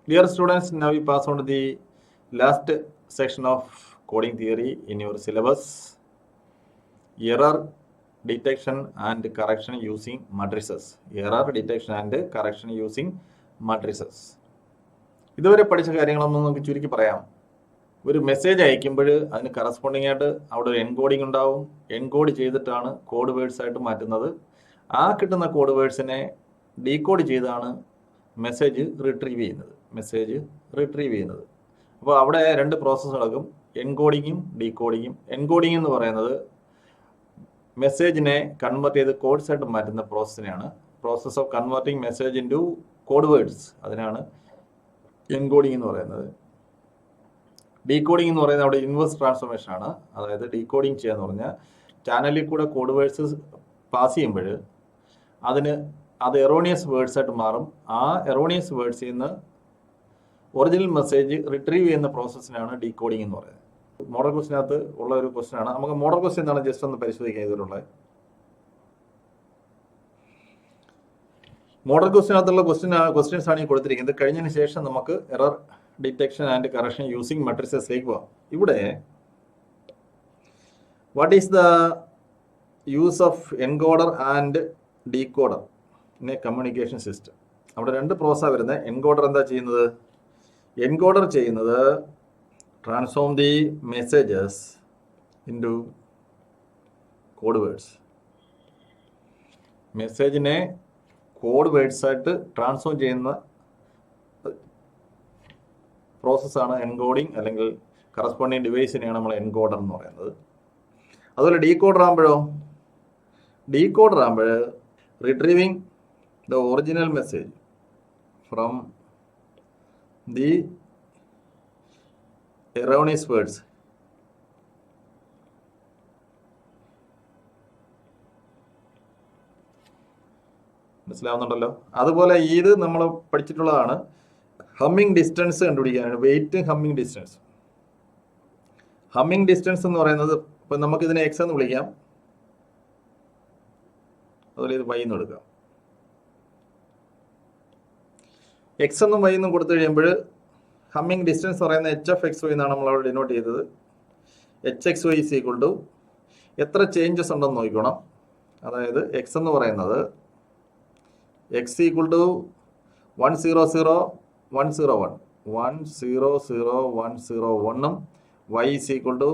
Dear students, now we pass on to the last section of coding theory in your syllabus. Error detection and correction using matrices. Error detection and correction using matrices. ഇതുവരെ പഠിച്ച കാര്യങ്ങളൊന്നും നമുക്ക് ചുരുക്കി പറയാം. ഒരു message അയക്കുമ്പോൾ അതിന് corresponding ആയിട്ട് അവിടെ ഒരു എൻകോഡിംഗ് ഉണ്ടാവും. എൻകോഡ് ചെയ്തിട്ടാണ് കോഡ് വേർഡ്സ് ആയിട്ട് മാറ്റുന്നത്. ആ കിട്ടുന്ന കോഡ് വേർഡ്സിനെ ഡീകോഡ് ചെയ്താണ് മെസ്സേജ് റിട്രീവ് ചെയ്യുന്നത്. അപ്പോൾ അവിടെ രണ്ട് പ്രോസസ്സ് നടക്കും, എൻകോഡിങ്ങും ഡീകോഡിങ്ങും. എൻകോഡിംഗ് എന്ന് പറയുന്നത് മെസ്സേജിനെ കൺവേർട്ട് ചെയ്ത് കോഡ്സ് ആയിട്ട് മാറ്റുന്ന പ്രോസസ്സിനെയാണ് process of converting message into code words. അതിനാണ് എൻകോഡിംഗ് എന്ന് പറയുന്നത്. ഡീകോഡിംഗ് എന്ന് പറയുന്നത് അവിടെ ഇൻവേഴ്സ് ട്രാൻസ്ഫോർമേഷൻ ആണ്. അതായത് ഡീകോഡിംഗ് ചെയ്യുക എന്ന് പറഞ്ഞാൽ ചാനലിൽ കൂടെ കോഡ് വേർഡ്സ് പാസ് ചെയ്യുമ്പോൾ അത് എറോണിയസ് വേർഡ്സ് ആയിട്ട് മാറും. ആ എറോണിയസ് വേർഡ്സിൽ നിന്ന് ഒറിജിനൽ മെസ്സേജ് റിട്രീവ് ചെയ്യുന്ന പ്രോസസ്സിനാണ് ഡീകോഡിംഗ് എന്ന് പറയുന്നത്. മോഡൽ ക്വസ്റ്റിനകത്ത് ഉള്ള ഒരു ക്വസ്റ്റൻ ആണ്. നമുക്ക് മോഡൽ ക്വസ്റ്റ്യൻ എന്താണ് ജസ്റ്റ് ഒന്ന് പരിശോധിക്കാം. ഇതിലുള്ള മോഡൽ ക്വസ്റ്റിനകത്തുള്ള ക്വസ്റ്റ്യൻസ് ആണ് ഈ കൊടുത്തിരിക്കുന്നത്. കഴിഞ്ഞതിന് ശേഷം നമുക്ക് error detection and correction using മെട്രിസസിലേക്ക് പോവാം. ഇവിടെ what is the use of encoder and decoder in a communication system? അവിടെ രണ്ട് പ്രോസസ്സാണ് വരുന്നത്. എൻകോഡർ എന്താ ചെയ്യുന്നത്? എൻകോഡർ ചെയ്യുന്നത് transform the messages into code words. മെസ്സേജിനെ കോഡ് വേർഡ്സ് ആയിട്ട് ട്രാൻസ്ഫോം ചെയ്യുന്ന പ്രോസസ്സാണ് എൻകോഡിങ്, അല്ലെങ്കിൽ കറസ്പോണ്ടിങ് ഡിവൈസിനെയാണ് നമ്മൾ എൻകോഡർ എന്ന് പറയുന്നത്. അതുപോലെ ഡീകോഡർ ആകുമ്പോൾ retrieving the original message from the erroneous words. മനസ്സിലാവുന്നുണ്ടല്ലോ? അതുപോലെ ഇത് നമ്മൾ പഠിച്ചിട്ടുള്ളതാണ്. ഹമ്മിങ് ഡിസ്റ്റൻസ് കണ്ടുപിടിക്കാനാണ് weight Hamming distance. Hamming distance എന്ന് പറയുന്നത്, ഇപ്പം നമുക്കിതിനെ എക്സ് എന്ന് വിളിക്കാം, അതുപോലെ ഇത് വൈ എന്ന് എടുക്കാം. എക്സ് എന്നും വൈ എന്നും കൊടുത്തു കഴിയുമ്പോൾ ഹമ്മിങ് ഡിസ്റ്റൻസ് പറയുന്ന എച്ച് എഫ് എക്സ് വൈ എന്നാണ് നമ്മൾ അവിടെ ഡിനോട്ട് ചെയ്തത്. H x y is equal to എത്ര ചേഞ്ചസ് ഉണ്ടെന്ന് നോക്കണം. അതായത് എക്സ് എന്ന് പറയുന്നത് x equal to 100,101 100,101 y is equal to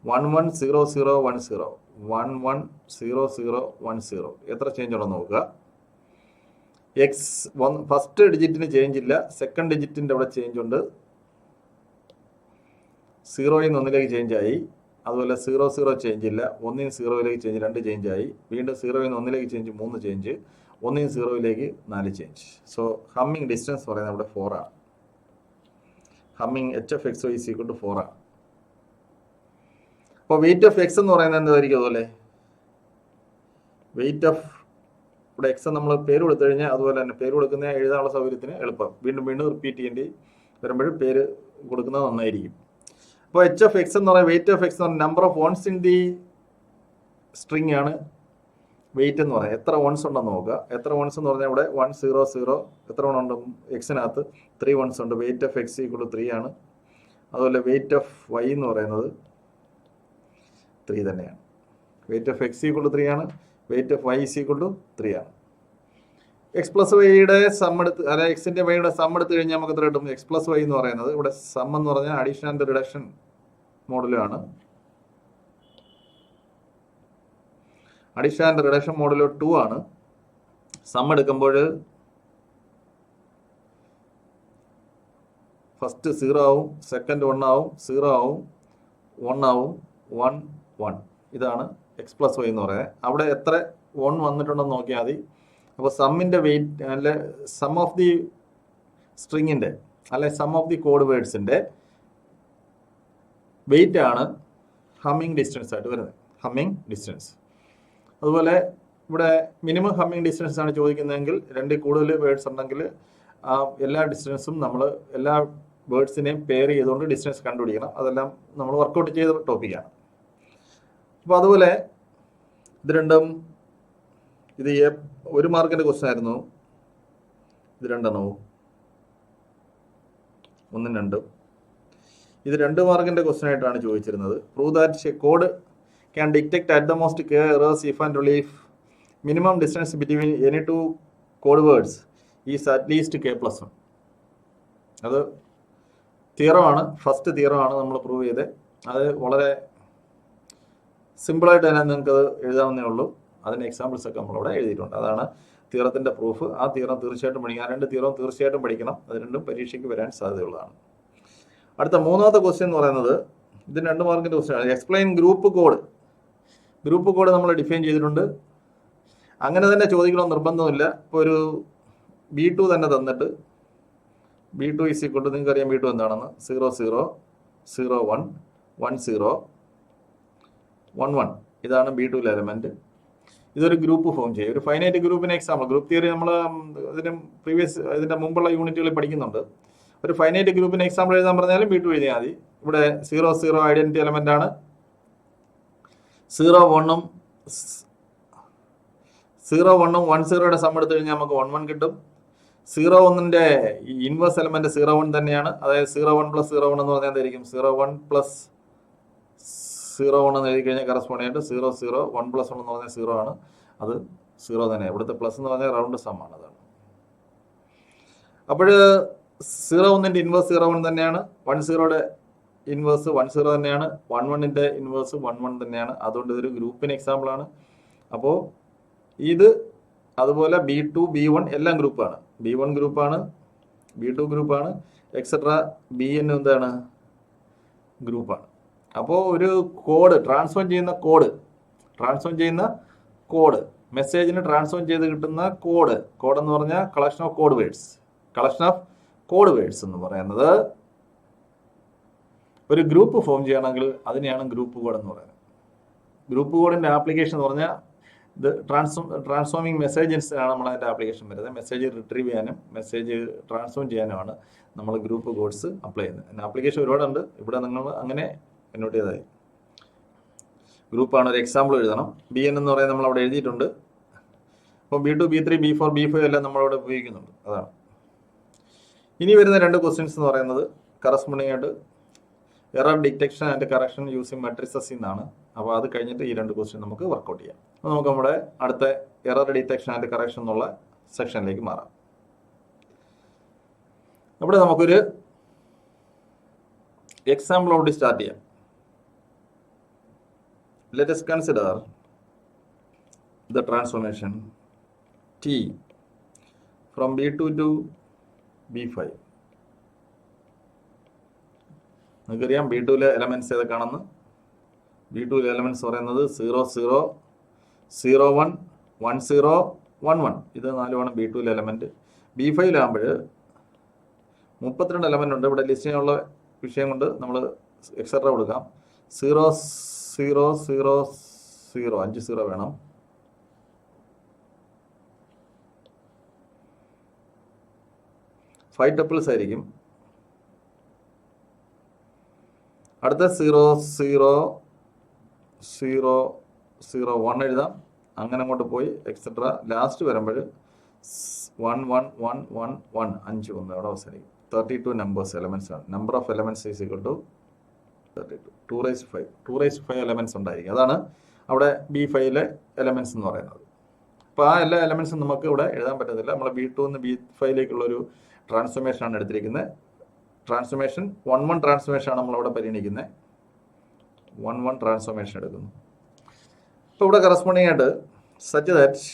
110010 110010. എത്ര ചേഞ്ച് ഉണ്ടെന്ന് നോക്കുക. എക്സ് ഫസ്റ്റ് ഡിജിറ്റിന് ചേഞ്ച് ഇല്ല, സെക്കൻഡ് ഡിജിറ്റിൻ്റെ അവിടെ ചേഞ്ച് ഉണ്ട്. 0യിൽ നിന്ന് 1ലേക്ക് ചേഞ്ച് ആയി. അതുപോലെ 00 ചേഞ്ച് ഇല്ല, 1ൽ 0യിലേക്ക് ചേഞ്ച് 2 ചേഞ്ച് ആയി. വീണ്ടും 0യിൽ നിന്ന് 1ലേക്ക് ചേഞ്ച് 3 ചേഞ്ച്, 1ൽ 0യിലേക്ക് 4 ചേഞ്ച്. സോ ഹമ്മിങ് ഡിസ്റ്റൻസ് പറയുന്നത് അവിടെ 4 ആണ്. Hamming h f x y is equal to 4 ആണ്. അപ്പോൾ വെയിറ്റ് ഓഫ് എക്സ് എന്ന് പറയുന്നത് എന്തായിരിക്കും? അതുപോലെ വെയിറ്റ് ഓഫ് ഇവിടെ എക്സ് നമ്മൾ പേര് കൊടുത്തു കഴിഞ്ഞാൽ അതുപോലെ തന്നെ പേര് കൊടുക്കുന്ന എഴുതാനുള്ള സൗകര്യത്തിന് എളുപ്പം. വീണ്ടും റിപ്പീറ്റ് ചെയ്യേണ്ടി വരുമ്പോൾ പേര് കൊടുക്കുന്നത് നന്നായിരിക്കും. അപ്പോൾ എച്ച് ഓഫ് എക്സ് എന്ന് പറയുന്നത് വെയിറ്റ് ഓഫ് എക്സ് എന്ന് പറഞ്ഞാൽ number of ones in the string ആണ് വെയിറ്റ് എന്ന് പറയുന്നത്. എത്ര വൺസ് ഉണ്ടെന്ന് നോക്കുക. എത്ര വൺസ് എന്ന് പറഞ്ഞാൽ ഇവിടെ 100 എത്ര വൺ ഉണ്ട്? എക്സിനകത്ത് 3 വൺസ് ഉണ്ട്. Weight of x equal to 3 ആണ്. അതുപോലെ വെയിറ്റ് ഓഫ് വൈ എന്ന് പറയുന്നത് 3 തന്നെയാണ്. Weight of x equal to 3 ആണ്. Weight of y is equal to 3 ആണ്. എക്സ് പ്ലസ് വൈയുടെ സം എടുത്ത്, അതായത് എക്സിൻ്റെ വൈയുടെ സം എടുത്ത് കഴിഞ്ഞാൽ നമുക്ക് എത്ര കിട്ടും? എക്സ് പ്ലസ് വൈ എന്ന് പറയുന്നത് ഇവിടെ സം എന്ന് പറഞ്ഞാൽ അഡീഷൻ ആൻഡ് റിഡക്ഷൻ മോഡലാണ്. അഡീഷൻ ആൻഡ് റിഡക്ഷൻ മോഡൽ 2 ആണ്. സം എടുക്കുമ്പോൾ ഫസ്റ്റ് 0 ആവും, സെക്കൻഡ് 1 ആവും, 0 ആവും, 1 ആവും, 1 1. ഇതാണ് എക്സ് പ്ലസ് വൈ എന്ന് പറയുന്നത്. അവിടെ എത്ര 1 വന്നിട്ടുണ്ടെന്ന് നോക്കിയാൽ മതി. അപ്പോൾ സമ്മിൻ്റെ വെയിറ്റ്, അല്ലെ സം ഓഫ് ദി സ്ട്രിങ്ങിൻ്റെ, അല്ലെ സം ഓഫ് ദി കോഡ് വേർഡ്സിൻ്റെ വെയിറ്റ് ആണ് ഹമ്മിങ് ഡിസ്റ്റൻസ് ആയിട്ട് വരുന്നത്. Hamming distance. അതുപോലെ ഇവിടെ മിനിമം ഹമ്മിങ് ഡിസ്റ്റൻസ് ആണ് ചോദിക്കുന്നതെങ്കിൽ 2 കൂടുതൽ വേർഡ്സ് ഉണ്ടെങ്കിൽ എല്ലാ ഡിസ്റ്റൻസും നമ്മൾ എല്ലാ വേർഡ്സിനെയും പെയർ ചെയ്തുകൊണ്ട് ഡിസ്റ്റൻസ് കണ്ടുപിടിക്കണം. അതെല്ലാം നമ്മൾ വർക്കൗട്ട് ചെയ്ത ടോപ്പിക്കാണ്. അപ്പോൾ അതുപോലെ ഇത് രണ്ടും, ഇത് 1 മാർക്കിൻ്റെ ക്വസ്റ്റ്യൻ ആയിരുന്നു. ഇത് രണ്ടെണ്ണവും 1 2. ഇത് 2 മാർക്കിന്റെ ക്വസ്റ്റ്യൻ ആയിട്ടാണ് ചോദിച്ചിരുന്നത്. Prove that code can detect at the most k errors if and only if minimum distance between any two code words is at least k+1. അത് തിയറമാണ്, ഫസ്റ്റ് തിയറമാണ് നമ്മൾ പ്രൂവ് ചെയ്തത്. അത് വളരെ സിമ്പിളായിട്ട് തന്നെ നിങ്ങൾക്കത് എഴുതാവുന്നേ ഉള്ളൂ. അതിന് എക്സാമ്പിൾസ് ഒക്കെ നമ്മളവിടെ എഴുതിയിട്ടുണ്ട്. അതാണ് തിയറത്തിൻ്റെ പ്രൂഫ്. ആ തിയറം തീർച്ചയായിട്ടും പഠിക്കണം. 2 തിയറവും തീർച്ചയായിട്ടും പഠിക്കണം. അത് രണ്ടും പരീക്ഷയ്ക്ക് വരാൻ സാധ്യതയുള്ളതാണ്. അടുത്ത 3ാമത്തെ ക്വസ്റ്റ്യൻ എന്ന് പറയുന്നത് ഇതിന് 2 മാർക്കിൻ്റെ ക്വസ്റ്റ്യൻ ആണ്. Explain group code. Group code നമ്മൾ ഡിഫൈൻ ചെയ്തിട്ടുണ്ട്. അങ്ങനെ തന്നെ ചോദിക്കണമെന്ന് നിർബന്ധമില്ല. ഇപ്പോൾ ഒരു B2 തന്നെ തന്നിട്ട് B2 ഈസ് ഈക്വൽ ടു, നിങ്ങൾക്കറിയാം B2 എന്താണെന്ന്, 0 0 0 1 1 0 1 1. ഇതാണ് B2 എലമെന്റ്. ഇതൊരു ഗ്രൂപ്പ് ഫോം ചെയ്യും. ഒരു ഫൈനൈറ്റ് ഗ്രൂപ്പിന് എക്സാമ്പിൾ, ഗ്രൂപ്പ് തിയറി നമ്മൾ ഇതിന്റെ മുമ്പുള്ള യൂണിറ്റുകളിൽ പഠിക്കുന്നുണ്ട്. ഒരു ഫൈനൈറ്റ് ഗ്രൂപ്പിന് എക്സാമ്പിൾ എഴുതാൻ പറഞ്ഞാലും B2 എഴുതിയാൽ മതി. ഇവിടെ 0 0 ഐഡന്റിറ്റി എലമെന്റ് ആണ്. 0 1 1 0യുടെ സം എടുത്തു കഴിഞ്ഞാൽ നമുക്ക് 1 1 കിട്ടും. 0 1ന്റെ ഇൻവേഴ്സ് എലമെന്റ് 0 1 തന്നെയാണ്. അതായത് 0 1 + 0 1 എന്ന് പറഞ്ഞാൽ എന്തായിരിക്കും? 0 1 + 0 1 എന്ന് എഴുതി കഴിഞ്ഞാൽ കറസ്പോണ്ടിങ് ആയിട്ട് 0 0 1 + 1 എന്ന് പറഞ്ഞാൽ 0 ആണ്. അത് 0 തന്നെ. ഇവിടുത്തെ പ്ലസ് എന്ന് പറഞ്ഞാൽ റൗണ്ട് സം ആണ്. അതാണ്. അപ്പോൾ 0 1ന്റെ ഇൻവേഴ്സ് 0 1 തന്നെയാണ്. 1 0യുടെ ഇൻവേഴ്സ് 1 0 തന്നെയാണ്. 1 1ന്റെ ഇൻവേഴ്സ് 1 1 തന്നെയാണ്. അതുകൊണ്ട് ഇതൊരു ഗ്രൂപ്പിന് എക്സാമ്പിൾ ആണ്. അപ്പോൾ ഇത് അതുപോലെ B2 B1 എല്ലാം ഗ്രൂപ്പാണ്. B1 ഗ്രൂപ്പാണ്, B2 ഗ്രൂപ്പാണ്, എക്സെട്ര BN എന്താണ്? ഗ്രൂപ്പാണ്. അപ്പോൾ ഒരു കോഡ് ട്രാൻസ്ഫോം ചെയ്യുന്ന കോഡ് മെസ്സേജിന് ട്രാൻസ്ഫോം ചെയ്ത് കിട്ടുന്ന കോഡ് എന്ന് പറഞ്ഞാൽ കളക്ഷൻ ഓഫ് കോഡ് വേർഡ്സ് എന്ന് പറയുന്നത് ഒരു ഗ്രൂപ്പ് ഫോം ചെയ്യണമെങ്കിൽ അതിനെയാണ് ഗ്രൂപ്പ് കോഡ് എന്ന് പറയുന്നത്. ഗ്രൂപ്പ് കോഡിന്റെ ആപ്ലിക്കേഷൻ എന്ന് പറഞ്ഞാൽ ഇത് ട്രാൻസ്ഫോമിങ് മെസ്സേജസിനാണ് നമ്മൾ അതിൻ്റെ ആപ്ലിക്കേഷൻ വരുന്നത്. മെസ്സേജ് റിട്രീവ് ചെയ്യാനും മെസ്സേജ് ട്രാൻസ്ഫോം ചെയ്യാനുമാണ് നമ്മൾ ഗ്രൂപ്പ് കോഡ്സ് അപ്ലൈ ചെയ്യുന്നത്. അതിന് ആപ്ലിക്കേഷൻ ഒരുപാടുണ്ട്. ഇവിടെ നിങ്ങൾ അങ്ങനെ നോട്ട് ചെയ്താൽ ഗ്രൂപ്പാണ്. ഒരു എക്സാമ്പിൾ എഴുതണം. BN എന്ന് പറയുന്നത് നമ്മൾ അവിടെ എഴുതിയിട്ടുണ്ട്. അപ്പോൾ B2 B3 B4 B5 എല്ലാം നമ്മളവിടെ ഉപയോഗിക്കുന്നുണ്ട്. അതാണ്. ഇനി വരുന്ന 2 ക്വസ്റ്റ്യൻസ് എന്ന് പറയുന്നത് കറസ്പോണ്ടിങ് ആയിട്ട് error detection and correction using matrices എന്നാണ്. അപ്പോൾ അത് കഴിഞ്ഞിട്ട് ഈ 2 ക്വസ്റ്റ്യൻ നമുക്ക് വർക്കൗട്ട് ചെയ്യാം. അപ്പോൾ നമുക്ക് നമ്മുടെ അടുത്ത എറർ ഡിറ്റക്ഷൻ ആൻഡ് കറക്ഷൻ എന്നുള്ള സെക്ഷനിലേക്ക് മാറാം. അവിടെ നമുക്കൊരു എക്സാമ്പിളോട് സ്റ്റാർട്ട് ചെയ്യാം. Let us consider the transformation T from B2 to B5. നമുക്കറിയാം B2ലെ എലമെന്റ്സ് ഏതൊക്കെയാണെന്ന്. B2ലെ എലമെന്റ്സ് പറയുന്നത് 0 0 0 1 1 0 1 1. ഇത് 4ആണ് B2ലെ എലമെന്റ്. B5ലാകുമ്പോൾ 32 എലമെന്റ് ഉണ്ട്. ഇവിടെ ലിസ്റ്റ് ചെയ്യാനുള്ള വിഷയം കൊണ്ട് നമ്മൾ എക്സെട്ര കൊടുക്കാം. 0 0 0 0 5 0 വേണം. ഫൈവ് ടപ്പിൾസ് ആയിരിക്കും. അടുത്ത 0 0 0 0 1 എഴുതാം. അങ്ങനെ അങ്ങോട്ട് പോയി എക്സെട്ര ലാസ്റ്റ് വരുമ്പോൾ 1 1 1 1 1 5 1 അവിടെ അവസാനിക്കും. 32 നമ്പേഴ്സ് എലമെന്റ്സ് ആണ്. Number of elements is equal to 32. 2 raised 5 elements ഉണ്ടായിരിക്കും. അതാണ് അവിടെ B5ലെ എലമെന്റ്സ് എന്ന് പറയുന്നത്. അപ്പോൾ ആ എല്ലാ എലമെന്റ്സും നമുക്ക് ഇവിടെ എഴുതാൻ പറ്റത്തില്ല. നമ്മൾ B2 നിന്ന് B5ലേക്കുള്ളൊരു ട്രാൻസ്ഫോർമേഷൻ ആണ് എടുത്തിരിക്കുന്നത്. ട്രാൻസ്ഫോർമേഷൻ 1 1 ട്രാൻസ്ഫോർമേഷൻ ആണ് നമ്മളവിടെ പരിഗണിക്കുന്നത്. 1 1 ട്രാൻസ്ഫോർമേഷൻ എടുക്കുന്നു. അപ്പോൾ ഇവിടെ കറസ്പോണ്ടിങ് ആയിട്ട് such that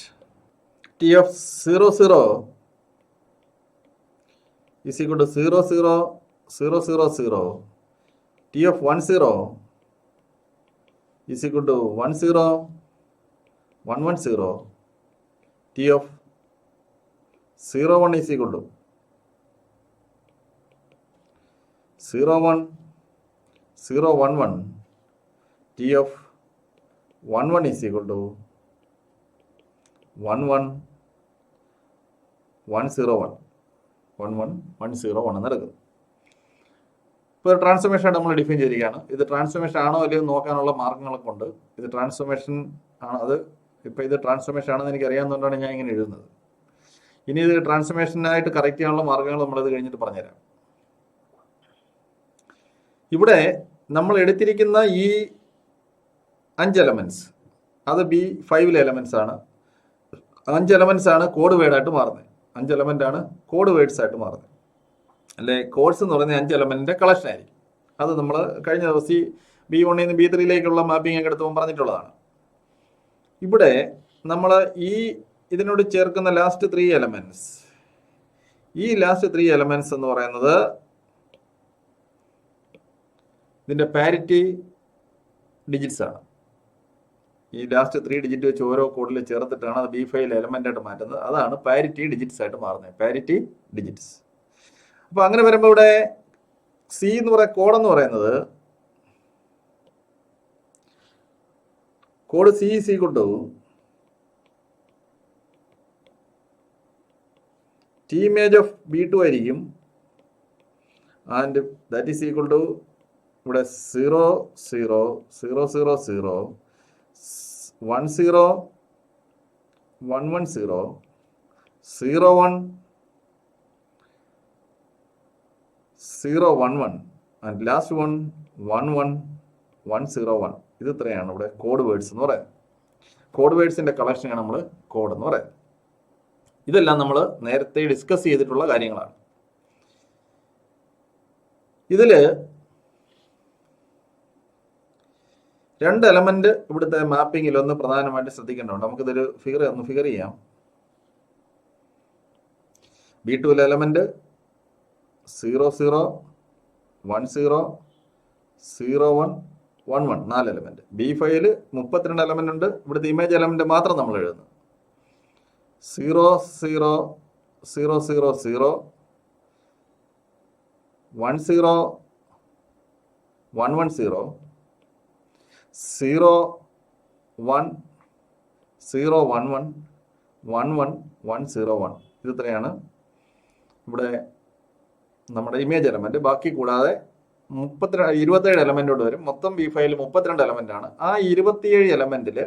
T of 0 0 is equal to 0 0 0 0 0. T of 1 0 is equal to 1 0 1 1 0. T of 0 1 is equal to 0 1 0 1 1. T of 1 1 is equal to 1 1 1 0 1. 1 1 1 0 1 എന്നെടുക്കുന്നു. ഇപ്പോൾ ട്രാൻസ്ഫോർമേഷൻ ആയിട്ട് നമ്മൾ ഡിഫൈൻ ചെയ്തിരിക്കുകയാണ്. ഇത് ട്രാൻസ്ഫോർമേഷൻ ആണോ അല്ലയോ നോക്കാനുള്ള മാർഗ്ഗങ്ങളൊക്കെ ഉണ്ട്. ഇത് ട്രാൻസ്ഫോർമേഷൻ ആണ്. അത് ഇപ്പോൾ ഇത് ട്രാൻസ്ഫോർമേഷൻ ആണെന്ന് എനിക്ക് അറിയാവുന്നതുകൊണ്ടാണ് ഞാൻ ഇങ്ങനെ എഴുതുന്നത്. ഇനി ഇത് ട്രാൻസ്ഫോർമേഷനായിട്ട് കറക്റ്റ് ചെയ്യാനുള്ള മാർഗ്ഗങ്ങൾ നമ്മളിത് കഴിഞ്ഞിട്ട് പറഞ്ഞുതരാം. ഇവിടെ നമ്മൾ എടുത്തിരിക്കുന്ന ഈ 5 എലമെന്റ്സ് അത് B5 എലമെന്റ്സ് ആണ്. 5 എലമെന്റ്സ് ആണ് കോഡ് വേർഡ് ആയിട്ട് മാറുന്നത്. 5 എലമെന്റ് ആണ് കോഡ് വേർഡ്സ് ആയിട്ട് മാറുന്നത്. അല്ലെ, കോഡ്സ് എന്ന് പറയുന്നത് 5 എലമെന്റിന്റെ കളക്ഷൻ ആയിരിക്കും. അത് നമ്മൾ കഴിഞ്ഞ ദിവസം B1 നിന്ന് B3 മാപ്പിംഗ് ഒക്കെ എടുത്തുമ്പോൾ പറഞ്ഞിട്ടുള്ളതാണ്. ഇവിടെ നമ്മൾ ഇതിനോട് ചേർക്കുന്ന ലാസ്റ്റ് 3 എലമെന്റ്സ്, ഈ ലാസ്റ്റ് 3 എലമെന്റ്സ് എന്ന് പറയുന്നത് ഇതിന്റെ പാരിറ്റി ഡിജിറ്റ്സ് ആണ്. ഈ ലാസ്റ്റ് 3 ഡിജിറ്റ് വെച്ച് ഓരോ കോഡിൽ ചേർത്തിട്ടാണ് അത് B5 എലമെന്റ് ആയിട്ട് മാറ്റുന്നത്. അതാണ് പാരിറ്റി ഡിജിറ്റ്സ് ആയിട്ട് മാറുന്നത്, പാരിറ്റി ഡിജിറ്റ്സ്. അപ്പൊ അങ്ങനെ വരുമ്പോൾ ഇവിടെ C എന്ന് പറയുന്ന കോഡ് എന്ന് പറയുന്നത്, code C is equal to T image of B2 ആയിരിക്കും. And that is equal to ഇവിടെ 0 0 0 0 0 1 0 1 1 0 0 1 0 1 1 ആൻഡ് ലാസ്റ്റ് 1 1 1 1 0 1. ഇത് ഇത്രയാണ് ഇവിടെ കോഡ് വേർഡ്സ് എന്ന് പറയുന്നത്. കോഡ് വേർഡ്സിന്റെ കളക്ഷനാണ് നമ്മൾ കോഡ് എന്ന് പറയുന്നത്. ഇതെല്ലാം നമ്മൾ നേരത്തെ ഡിസ്കസ് ചെയ്തിട്ടുള്ള കാര്യങ്ങളാണ്. ഇതില് 2 എലമെന്റ് ഇവിടുത്തെ മാപ്പിംഗിൽ ഒന്ന് പ്രധാനമായിട്ട് ശ്രദ്ധിക്കേണ്ടതുണ്ട്. നമുക്കിതൊരു ഫിഗർ ചെയ്യാം. B2 element 0 0 1 0 0 1 1 1 4 element. B5 32 element ഉണ്ട്. ഇവിടുത്തെ ഇമേജ് എലമെന്റ് മാത്രം നമ്മൾ എഴുതുന്നു. 0 0 0 0 0 1 0 1 1 0 0 1 0 1 1 1 1 1 0 1. ഇത് ഇത്രയാണ് ഇവിടെ നമ്മുടെ ഇമേജ് എലമെന്റ്. ബാക്കി കൂടാതെ 27 എലമെന്റോട് വരും. മൊത്തം B5 32 എലമെന്റ് ആണ്. ആ 27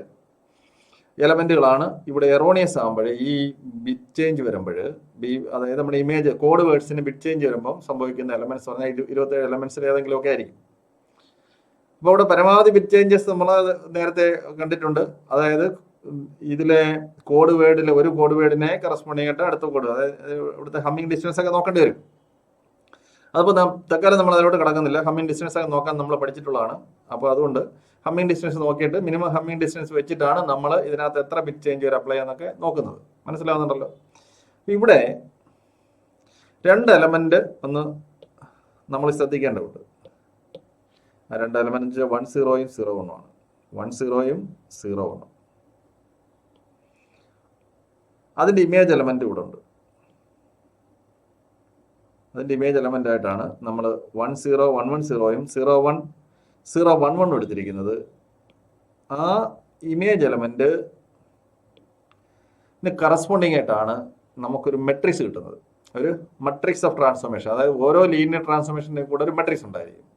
എലമെന്റുകളാണ് ഇവിടെ എറോണിയസ് ആകുമ്പോൾ, ഈ ബിറ്റ് ചേഞ്ച് വരുമ്പോൾ, അതായത് നമ്മുടെ ഇമേജ് കോഡ് വേർഡ്സിന് ബിറ്റ് ചേഞ്ച് വരുമ്പോൾ സംഭവിക്കുന്ന എലമെന്റ്സ് പറഞ്ഞാൽ 27 എലമെന്റ്സിൽ ഏതെങ്കിലും ഒക്കെ ആയിരിക്കും. അപ്പോൾ ഇവിടെ പരമാവധി ബിറ്റ് ചേഞ്ചസ് നമ്മൾ നേരത്തെ കണ്ടിട്ടുണ്ട്. അതായത് ഇതിലെ കോഡ് വേർഡിൽ ഒരു കോഡ് വേർഡിനെ കറസ്പോണ്ടിങ് ആയിട്ട് അടുത്ത കോഡ്, അതായത് ഇവിടുത്തെ ഹമ്മിങ് ഡിസ്റ്റൻസ് ഒക്കെ നോക്കേണ്ടി വരും. അതിപ്പോൾ തൽക്കാലം നമ്മൾ അതിലോട്ട് കിടക്കുന്നില്ല. ഹമ്മിങ് ഡിസ്റ്റൻസ് ഒക്കെ നോക്കാൻ നമ്മൾ പഠിച്ചിട്ടുള്ളതാണ്. അപ്പോൾ അതുകൊണ്ട് ഹമ്മിങ് ഡിസ്റ്റൻസ് നോക്കിയിട്ട് മിനിമം ഹമ്മിങ് ഡിസ്റ്റൻസ് വെച്ചിട്ടാണ് നമ്മൾ ഇതിനകത്ത് എത്ര ബിറ്റ് ചേഞ്ച് വരെ അപ്ലൈ ചെയ്യാന്നൊക്കെ നോക്കുന്നത്. മനസ്സിലാവുന്നുണ്ടല്ലോ. ഇവിടെ 2 എലമെന്റ് ഒന്ന് നമ്മൾ ശ്രദ്ധിക്കേണ്ടതുണ്ട്. ആ 2 എലമെന്റ് 1 0 0 1 ആണ്. 1 0 0 1. അതിന്റെ ഇമേജ് എലമെന്റ് ഇവിടെ ഉണ്ട്. അതിന്റെ ഇമേജ് എലമെന്റ് ആയിട്ടാണ് നമ്മൾ 1 0 1 1 0 0 1 0 1 1 എടുത്തിരിക്കുന്നത്. ആ ഇമേജ് എലമെന്റ് കറസ്പോണ്ടിങ് ആയിട്ടാണ് നമുക്കൊരു മെട്രിക്സ് കിട്ടുന്നത്, ഒരു മെട്രിക്സ് ഓഫ് ട്രാൻസ്ഫോർമേഷൻ. അതായത് ഓരോ ലീനിയർ ട്രാൻസ്ഫോർമേഷൻ്റെ കൂടെ ഒരു മെട്രിക്സ് ഉണ്ടായിരിക്കും.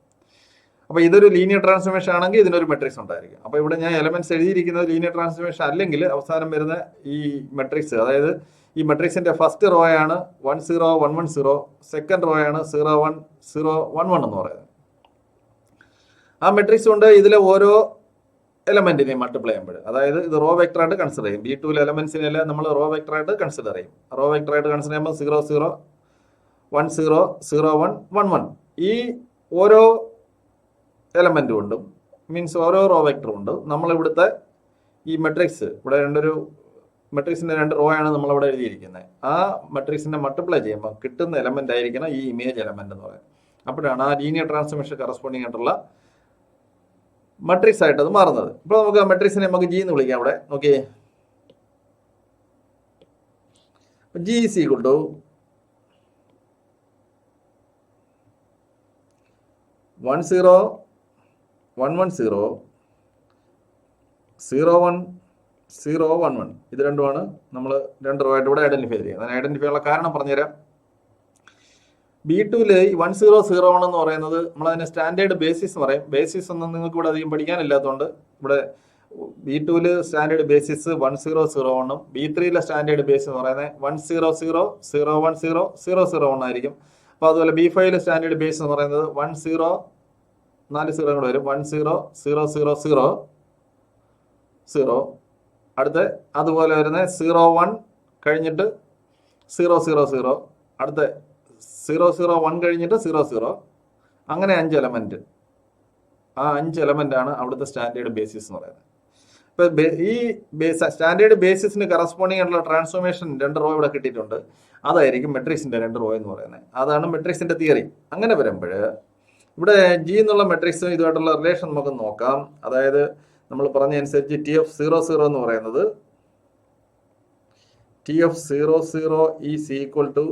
അപ്പോൾ ഇതൊരു ലീനിയർ ട്രാൻസ്ഫോർമേഷൻ ആണെങ്കിൽ ഇതിനൊരു മെട്രിക്സ് ഉണ്ടായിരിക്കും. അപ്പോൾ ഇവിടെ ഞാൻ എലമെന്റ്സ് എഴുതിയിരിക്കുന്നത് ലീനിയർ ട്രാൻസ്ഫോർമേഷൻ അല്ലെങ്കിൽ അവസാനം വരുന്ന ഈ മെട്രിക്സ്, അതായത് ഈ മെട്രിക്സിന്റെ ഫസ്റ്റ് റോ ആണ് 1 0 1 1 0, സെക്കൻഡ് റോ ആണ് 0 1 0 1 1 എന്ന് പറയുന്നത്. ആ മെട്രിക്സ് കൊണ്ട് ഇതിലെ ഓരോ എലമെന്റിനെയും മൾട്ടിപ്ലൈ ചെയ്യുമ്പോൾ, അതായത് ഇത് റോ വെക്ടർ ആയിട്ട് കൺസിഡർ ചെയ്യും. B2 എലമെന്റ്സിനെല്ലാം നമ്മൾ റോ വെക്ടർ ആയിട്ട് കൺസിഡർ ചെയ്യും. റോ വെക്ടർ ആയിട്ട് കൺസിഡർ ചെയ്യുമ്പോൾ 0 0 1 0 0 1 1 1 ഈ ഓരോ എലമെന്റ് കൊണ്ടും, മീൻസ് ഓരോ റോ വെക്ടർ കൊണ്ടും നമ്മൾ ഇവിടുത്തെ ഈ മെട്രിക്സ്, ഇവിടെ മെട്രിക്സിന്റെ 2 റോ ആണ് നമ്മളിവിടെ എഴുതിയിരിക്കുന്നത്. ആ മെട്രിക്സിനെ മൾട്ടിപ്ലൈ ചെയ്യുമ്പോൾ കിട്ടുന്ന എലമെന്റ് ആയിരിക്കണം ഈ ഇമേജ് എലമെന്റ് എന്ന് പറയുന്നത്. അപ്പോഴാണ് ആ ലീനിയർ ട്രാൻസ്ഫോർമേഷൻ കറസ്പോണ്ടിങ് ആയിട്ടുള്ള മെട്രിക്സ് ആയിട്ട് അത് മാറുന്നത്. ഇപ്പോൾ നമുക്ക് ആ മെട്രിക്സിനെ നമുക്ക് G എന്ന് വിളിക്കാം. അവിടെ നോക്കിയേ, G is equal to 1 0 1 1 0 0 1 0 1 1. ഇത് രണ്ടുമാണ് നമ്മൾ 2 റോ ആയിട്ട് ഇവിടെ ഐഡന്റിഫൈ ചെയ്യുക. അതിന് ഐഡന്റിഫൈ ചെയ്യാനുള്ള കാരണം പറഞ്ഞുതരാം. B2 1 0 0 1 എന്ന് പറയുന്നത് നമ്മളതിനെ സ്റ്റാൻഡേർഡ് ബേസിസ് എന്ന് പറയും. ബേസിസ് ഒന്നും നിങ്ങൾക്ക് ഇവിടെ അധികം പഠിക്കാനില്ലാത്തതുകൊണ്ട് ഇവിടെ B2 standard basis 1 0 0 1ഉം B3 standard base എന്ന് പറയുന്നത് 1 0 0 0 1 0 0 0 1 ആയിരിക്കും. അപ്പോൾ അതുപോലെ B5 സ്റ്റാൻഡേർഡ് ബേസ് എന്ന് പറയുന്നത് 1 0 4 സീറോ കൂടെ വരും. 1 0 0 0 0 0. അടുത്ത അതുപോലെ വരുന്ന 0 1 കഴിഞ്ഞിട്ട് 0 0 0. അടുത്ത 0 0 1 കഴിഞ്ഞിട്ട് 0 0. അങ്ങനെ 5 എലമെന്റ്. ആ 5 എലമെന്റ് ആണ് അവിടുത്തെ സ്റ്റാൻഡേർഡ് ബേസിസ് എന്ന് പറയുന്നത്. ഇപ്പൊ ഈ സ്റ്റാൻഡേർഡ് ബേസിസിന് കറസ്പോണ്ടിങ് ആയിട്ടുള്ള ട്രാൻസ്ഫോർമേഷൻ 2 റോ ഇവിടെ കിട്ടിയിട്ടുണ്ട്. അതായിരിക്കും മെട്രിക്സിന്റെ 2 റോ എന്ന് പറയുന്നത്. അതാണ് മെട്രിക്സിന്റെ തിയറി. അങ്ങനെ വരുമ്പോൾ ഇവിടെ ജി എന്നുള്ള മെട്രിക്സും ഇതുമായിട്ടുള്ള റിലേഷൻ നമുക്ക് നോക്കാം. അതായത് നമ്മൾ പറഞ്ഞ അനുസരിച്ച് ടി ഓഫ് 0 0 എന്ന് പറയുന്നത് T of 0 0 is equal to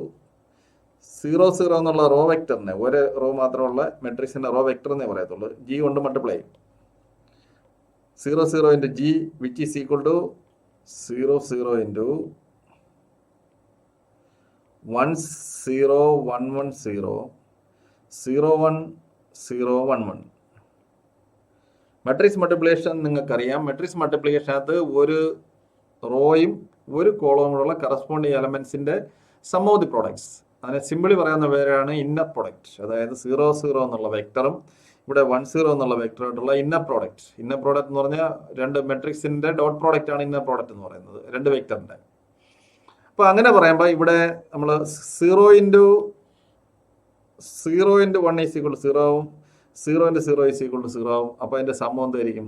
0 0 എന്നുള്ള റോ വെക്ടറിനെ, ഒരു റോ മാത്രമുള്ള മെട്രിക്സിന്റെ റോ വെക്ടർ എന്നേ പറയത്തുള്ളൂ. ജി കൊണ്ട് multiply 0 0 into g, which is equal to 0 0 into 1 0 1 1 0 0 1 0 1 1. Matrix multiplication നിങ്ങൾക്കറിയാം. മെട്രിക്സ് മൾട്ടിപ്ലിക്കേഷനകത്ത് ഒരു റോയും ഒരു കോളവും കൂടെയുള്ള കറസ്പോണ്ടിങ് എലമെന്റ്സിന്റെ സം ഓഫ് ദി പ്രോഡക്ട്സ്, അതിനെ സിമ്പിളി പറയുന്ന പേരാണ് ഇന്നർ പ്രോഡക്റ്റ്. അതായത് 0 0 എന്നുള്ള വെക്ടറും ഇവിടെ 1 0 എന്നുള്ള വെക്ടറായിട്ടുള്ള ഇന്നർ പ്രോഡക്റ്റ്. ഇന്നർ പ്രോഡക്റ്റ് എന്ന് പറഞ്ഞാൽ 2 മെട്രിക്സിന്റെ ഡോട്ട് പ്രോഡക്റ്റ് ആണ് ഇന്നർ പ്രോഡക്റ്റ് എന്ന് പറയുന്നത്, 2 വെക്ടറിന്റെ. അപ്പൊ അങ്ങനെ പറയുമ്പോൾ ഇവിടെ നമ്മൾ 0 into 1 is equal to 0 ആവും, 0 into 0 is equal to 0 ആവും. അപ്പൊ അതിന്റെ സമം എന്തായിരിക്കും?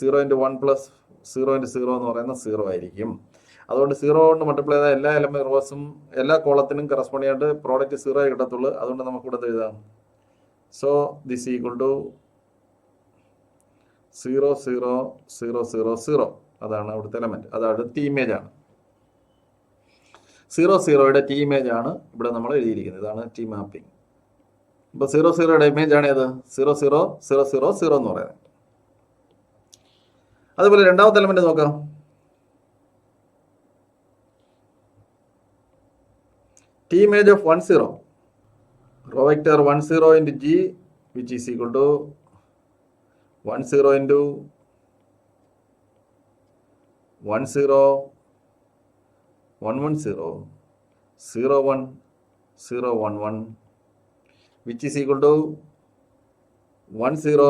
0 into 1 plus 0 into 0 എന്ന് പറയുന്നത് 0 ആയിരിക്കും. അതുകൊണ്ട് 0 കൊണ്ട് മൾട്ടിപ്ലൈ ചെയ്താൽ എല്ലാ എലമെന്റ് റോസും എല്ലാ കോളത്തിനും കറസ്പോണ്ടിങ് ആയിട്ട് പ്രോഡക്റ്റ് 0 ആയി കിട്ടത്തുള്ളൂ. അതുകൊണ്ട് നമുക്ക് ഇവിടെ എഴുതാം. So this is equal to 0 0 0 0 0. അതാണ് അവിടുത്തെ എലമെന്റ്. അതാണ് ടി ഇമേജ് ആണ്. 0 0യുടെ ടി ഇമേജ് ആണ് ഇവിടെ നമ്മൾ എഴുതിയിരിക്കുന്നത്. ഇതാണ് ടി മാപ്പിംഗ്. ഇപ്പൊ 0 0യുടെ ഇമേജ് ആണ് ഏത്? 0 0 0 0 0 എന്ന് പറയുന്നത്. അതുപോലെ രണ്ടാമത്തെ എലമെന്റ് നോക്കാം. T image of 1 0. Row vector 1 0 into g, which is equal to 1 0 into 1 0 1 1 0 0 1 0 1 1, which is equal to 1 0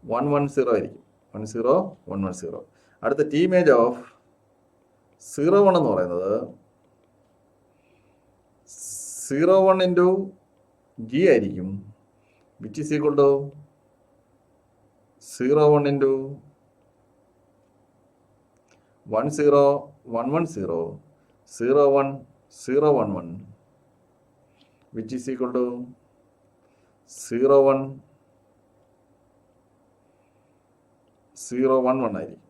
1 1 0 ആയിരിക്കും. 1 0 1 1 0. അടുത്ത ടി ഇമേജ് ഓഫ് 0 1 എന്ന് പറയുന്നത് 0 1 into g ആയിരിക്കും, which is equal to 0 1 into 1 0 1 1 0 0 1 0 1 1, which is equal to 0 1 0 1 1 ആയിരിക്കും.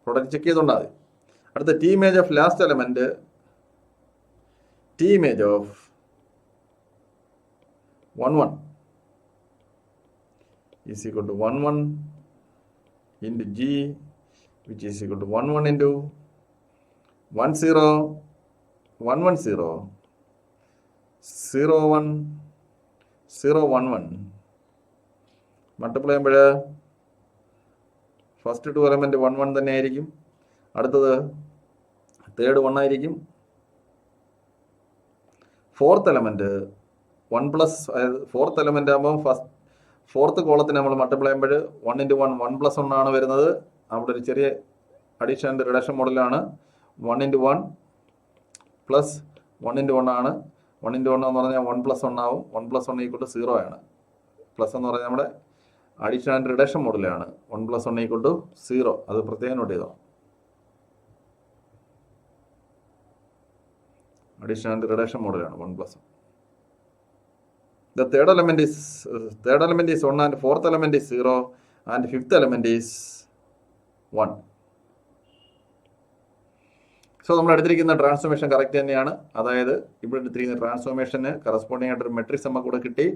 Product check ചെയ്തുകൊണ്ടാൽ മതി. അടുത്ത T image of last element T image of 1 1 is equal to 1 1 into G, which is equal to 1 1 into 1 0 1 1 0 0 1 0 1 1. Multiply ചെയ്യുമ്പോൾ first 2 element 1 1 തന്നെ ആയിരിക്കും. അടുത്തത് third 1 ആയിരിക്കും. Fourth element 1 plus, fourth element ആകുമ്പോൾ fourth കോളത്തിന് നമ്മൾ മൾട്ടിപ്ലൈ ചെയ്യുമ്പോൾ 1 into 1 1 plus 1 ആണ് വരുന്നത്. അവിടെ ഒരു ചെറിയ അഡീഷൻ ആൻഡ് റിഡക്ഷൻ മോഡലാണ്. 1 into 1 പ്ലസ് 1 into 1 ആണ്. 1 into 1 എന്ന് പറഞ്ഞാൽ 1 plus 1 ആവും. 1 plus 1 ഈക്വൽ ടു 0 ആണ്. പ്ലസ് എന്ന് പറഞ്ഞാൽ നമ്മുടെ അഡീഷൻ ആൻഡ് റിഡക്ഷൻ മോഡലാണ്. 1 plus 1 ഈക്വൽ ടു 0. അത് പ്രത്യേകം നോട്ട് ചെയ്തോ. Addition and reduction model 1 plus 1. The third element is 1 and fourth element is 0 and fifth element is 1. So നമ്മൾ എടുത്തിരിക്കുന്ന ട്രാൻസ്ഫോർമേഷൻ കറക്റ്റ് തന്നെയാണ്. അതായത് ഇവിടെ എടുത്തിരിക്കുന്ന ട്രാൻസ്ഫോർമേഷന് കറസ്പോണ്ടിങ് ആയിട്ടൊരു മെട്രിക്സ് നമുക്ക് കൂടെ കിട്ടി.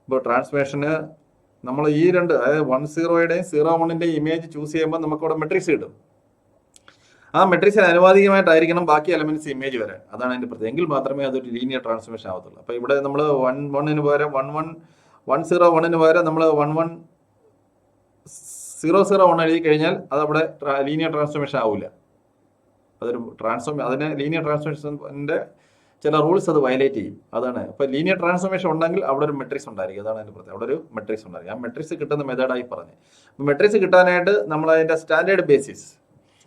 ഇപ്പോൾ ട്രാൻസ്ഫോർമേഷന് നമ്മൾ ഈ രണ്ട്, അതായത് 1 0യുടെയും 0 1ന്റെയും ഇമേജ് ചൂസ് ചെയ്യുമ്പോൾ നമുക്ക് ഇവിടെ മെട്രിക്സ് കിട്ടും. ആ മെട്രിക്സിന് അനുവാദികമായിട്ടായിരിക്കണം ബാക്കി എലമെന്റ്സ് ഇമേജ് വരാൻ. അതാണ് അതിന്റെ പ്രത്യേകം. എങ്കിൽ മാത്രമേ അതൊരു ലീനിയർ ട്രാൻസ്ഫോർമേഷൻ ആവത്തുള്ളൂ. അപ്പൊ ഇവിടെ നമ്മൾ 1 1ന് പകരം 1 1 1 0 1ന് പകരം നമ്മൾ 1 1 0 0 1 എഴുതി കഴിഞ്ഞാൽ അത് അവിടെ ലീനിയർ ട്രാൻസ്ഫോർമേഷൻ ആവില്ല. അതൊരു അതിനെ ലീനിയർ ട്രാൻസ്ഫോർമേഷന്റെ ചില റൂൾസ് അത് വയലേറ്റ് ചെയ്യും. അതാണ് ഇപ്പോൾ ലീനിയർ ട്രാൻസ്ഫോർമേഷൻ ഉണ്ടെങ്കിൽ അവിടെ ഒരു മെട്രിക്സ് ഉണ്ടായിരിക്കും. അതാണ് അതിൻ്റെ പ്രത്യേകത. അവിടെ ഒരു മെട്രിക്സ് ഉണ്ടായിരിക്കും. ആ മെട്രിക്സ് കിട്ടുന്ന മെത്തേഡായി പറഞ്ഞു. അപ്പോൾ മെട്രിക്സ് കിട്ടാനായിട്ട് നമ്മൾ അതിൻ്റെ സ്റ്റാൻഡേർഡ് ബേസിസ്,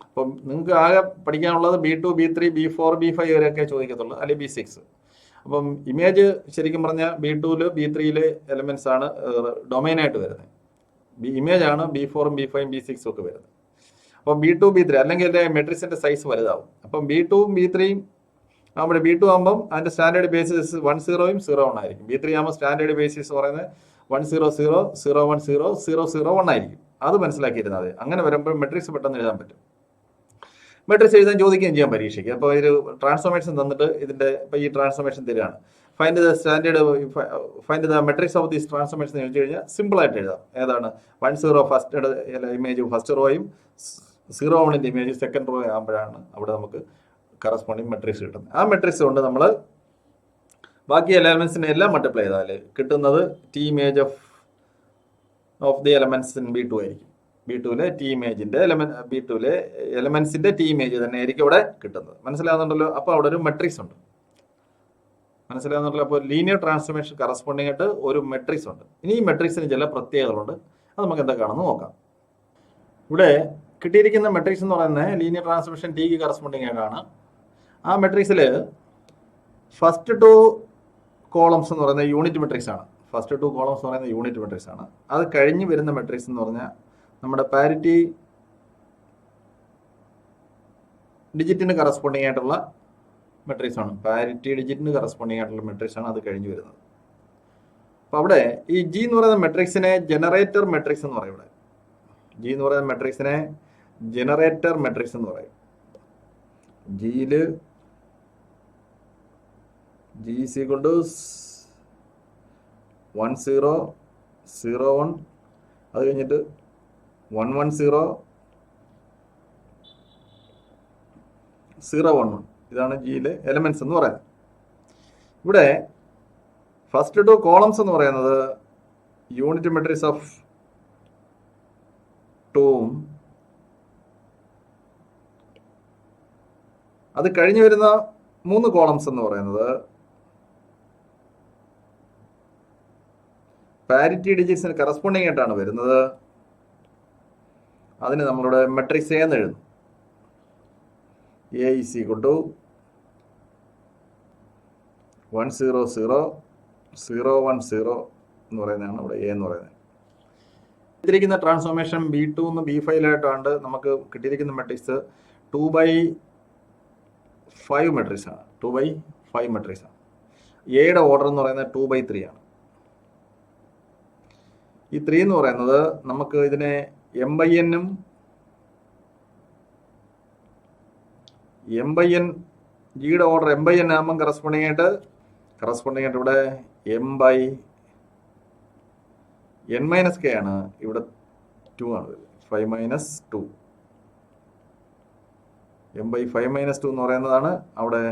അപ്പം നിങ്ങൾക്ക് ആകെ പഠിക്കാനുള്ളത് B2, B3, B4, B5 വരെയൊക്കെ ചോദിക്കത്തുള്ളൂ, അല്ലെങ്കിൽ B6. അപ്പം ഇമേജ് ശരിക്കും പറഞ്ഞാൽ B2-ല് B3-ല് എലമെന്റ്സ് ആണ് ഡൊമൈനായിട്ട് വരുന്നത്. ഇമേജ് ആണ് B4-ഉം B5-ഉം B6-ഉം ഒക്കെ വരുന്നത്. അപ്പം B2, B3 അല്ലെങ്കിൽ അതിൻ്റെ മെട്രിക്സിന്റെ സൈസ് വലുതാവും. അപ്പം B2-ഉം B3-യും ആകുമ്പോൾ B2 ആകുമ്പം അതിന്റെ സ്റ്റാൻഡേർഡ് ബേസിസ് 10-ഉം 01 ആയിരിക്കും. B3 ആകുമ്പോൾ സ്റ്റാൻഡേർഡ് ബേസിസ് പറയുന്നത് 100, 010, 001 ആയിരിക്കും. അത് മനസ്സിലാക്കിയിരുന്നത്. അങ്ങനെ വരുമ്പോൾ മെട്രിക്സ് പെട്ടെന്ന് എഴുതാൻ പറ്റും. മെട്രിക്സ് എഴുതാൻ ചോദിക്കുകയും ചെയ്യാം പരീക്ഷയ്ക്ക്. അപ്പോൾ ഒരു ട്രാൻസ്ഫോർമേഷൻ തന്നിട്ട് ഇതിന്റെ ഇപ്പോൾ ഈ ട്രാൻസ്ഫോർമേഷൻ തരികയാണ്, find the matrix of this transformation എന്ന് ചോദിച്ചു കഴിഞ്ഞാൽ സിമ്പിൾ ആയിട്ട് എഴുതാം. ഏതാണ് 10 ഫസ്റ്റ് ഇമേജ് ഫസ്റ്റ് റോയും 01 ഇമേജ് സെക്കൻഡ് റോ ആകുമ്പോഴാണ് അവിടെ നമുക്ക് കറസ്പോണ്ടിങ് മെട്രിക്സ് കിട്ടുന്നത്. ആ മെട്രിക്സ് കൊണ്ട് നമ്മൾ ബാക്കി എലമെന്റ്സിനെ എല്ലാം മൾട്ടിപ്ലൈ ചെയ്താൽ കിട്ടുന്നത് T image of the elements in B2 ആയിരിക്കും. B2-ലെ ടി ഇമേജിന്റെ B2-ലെ എലമെന്റ്സിന്റെ ടി ഇമേജ് തന്നെ ആയിരിക്കും അവിടെ കിട്ടുന്നത്. മനസ്സിലാകുന്നുണ്ടല്ലോ? അപ്പോൾ അവിടെ ഒരു മെട്രിക്സ് ഉണ്ട്. മനസ്സിലാകുന്നുണ്ടല്ലോ? അപ്പോൾ ലീനിയർ ട്രാൻസ്ഫോർമേഷൻ കറസ്പോണ്ടിങ് ആയിട്ട് ഒരു മെട്രിക്സ് ഉണ്ട്. ഇനി ഈ മെട്രിക്സിന് ചില പ്രത്യേകതകളുണ്ട്. അത് നമുക്ക് എന്തൊക്കെയാണെന്ന് നോക്കാം. ഇവിടെ കിട്ടിയിരിക്കുന്ന മെട്രിക്സ് എന്ന് പറയുന്നത് ലീനിയർ ട്രാൻസ്ഫോർമേഷൻ ടിക്ക് കറസ്പോണ്ടിങ് ആയിട്ടാണ്. ആ മെട്രിക്സിൽ ഫസ്റ്റ് 2 കോളംസ് എന്ന് പറയുന്നത് യൂണിറ്റ് മെട്രിക്സ് ആണ്. ഫസ്റ്റ് 2 കോളംസ് എന്ന് പറയുന്നത് യൂണിറ്റ് മെട്രിക്സ് ആണ്. അത് കഴിഞ്ഞ് വരുന്ന മെട്രിക്സ് എന്ന് പറഞ്ഞാൽ നമ്മുടെ പാരിറ്റി ഡിജിറ്റിന് കറസ്പോണ്ടിങ് ആയിട്ടുള്ള മെട്രിക്സ് ആണ്. പാരിറ്റി ഡിജിറ്റിന് കറസ്പോണ്ടിങ് ആയിട്ടുള്ള മെട്രിക്സ് ആണ് അത് കഴിഞ്ഞ് വരുന്നത്. അപ്പോൾ അവിടെ ഈ G എന്ന് പറയുന്ന മെട്രിക്സിനെ ജനറേറ്റർ മെട്രിക്സ് എന്ന് പറയും. ഇവിടെ G എന്ന് പറയുന്ന മെട്രിക്സിനെ ജനറേറ്റർ മെട്രിക്സ് എന്ന് പറയും. ജിയില് G is equal to 10, 01, അത് കഴിഞ്ഞിട്ട് 110, 011. ഇതാണ് ജിയിലെ എലമെന്റ്സ് എന്ന് പറയുന്നത്. ഇവിടെ ഫസ്റ്റ് 2 കോളംസ് എന്ന് പറയുന്നത് യൂണിറ്റ് മെട്രിക്സ് ഓഫ് 2ഉം അത് കഴിഞ്ഞ് വരുന്ന 3 കോളംസ് എന്ന് പറയുന്നത് പാരിറ്റി ഡിജിറ്റ്സിന് കറസ്പോണ്ടിങ് ആയിട്ടാണ് വരുന്നത്. അതിന് നമ്മളിവിടെ മെട്രിക്സ് എന്ന് എഴുതും. A is equal to 100, 010 എന്ന് പറയുന്നതാണ് ഇവിടെ A എന്ന് പറയുന്നത്. കിട്ടിയിരിക്കുന്ന ട്രാൻസ്ഫോർമേഷൻ B2 നിന്ന് B5-ലായിട്ടാണ് നമുക്ക് കിട്ടിയിരിക്കുന്ന മെട്രിക്സ് 2/5 മെട്രിക്സ് ആണ്. 2/5 മെട്രിക്സ് ആണ്. എയുടെ ഓർഡർ എന്ന് പറയുന്നത് 2/3 ആണ്. ഈ 3 എന്ന് പറയുന്നത് നമുക്ക് ഇതിനെ M/N-ഉം M/N ജിയുടെ ഓർഡർ M/N ആകുമ്പം കറസ്പോണ്ടിങ് ആയിട്ട് ഇവിടെ M/N-K ആണ്. ഇവിടെ 2 ആണ്. 5-2 M/5-2 എന്ന് പറയുന്നതാണ് അവിടെ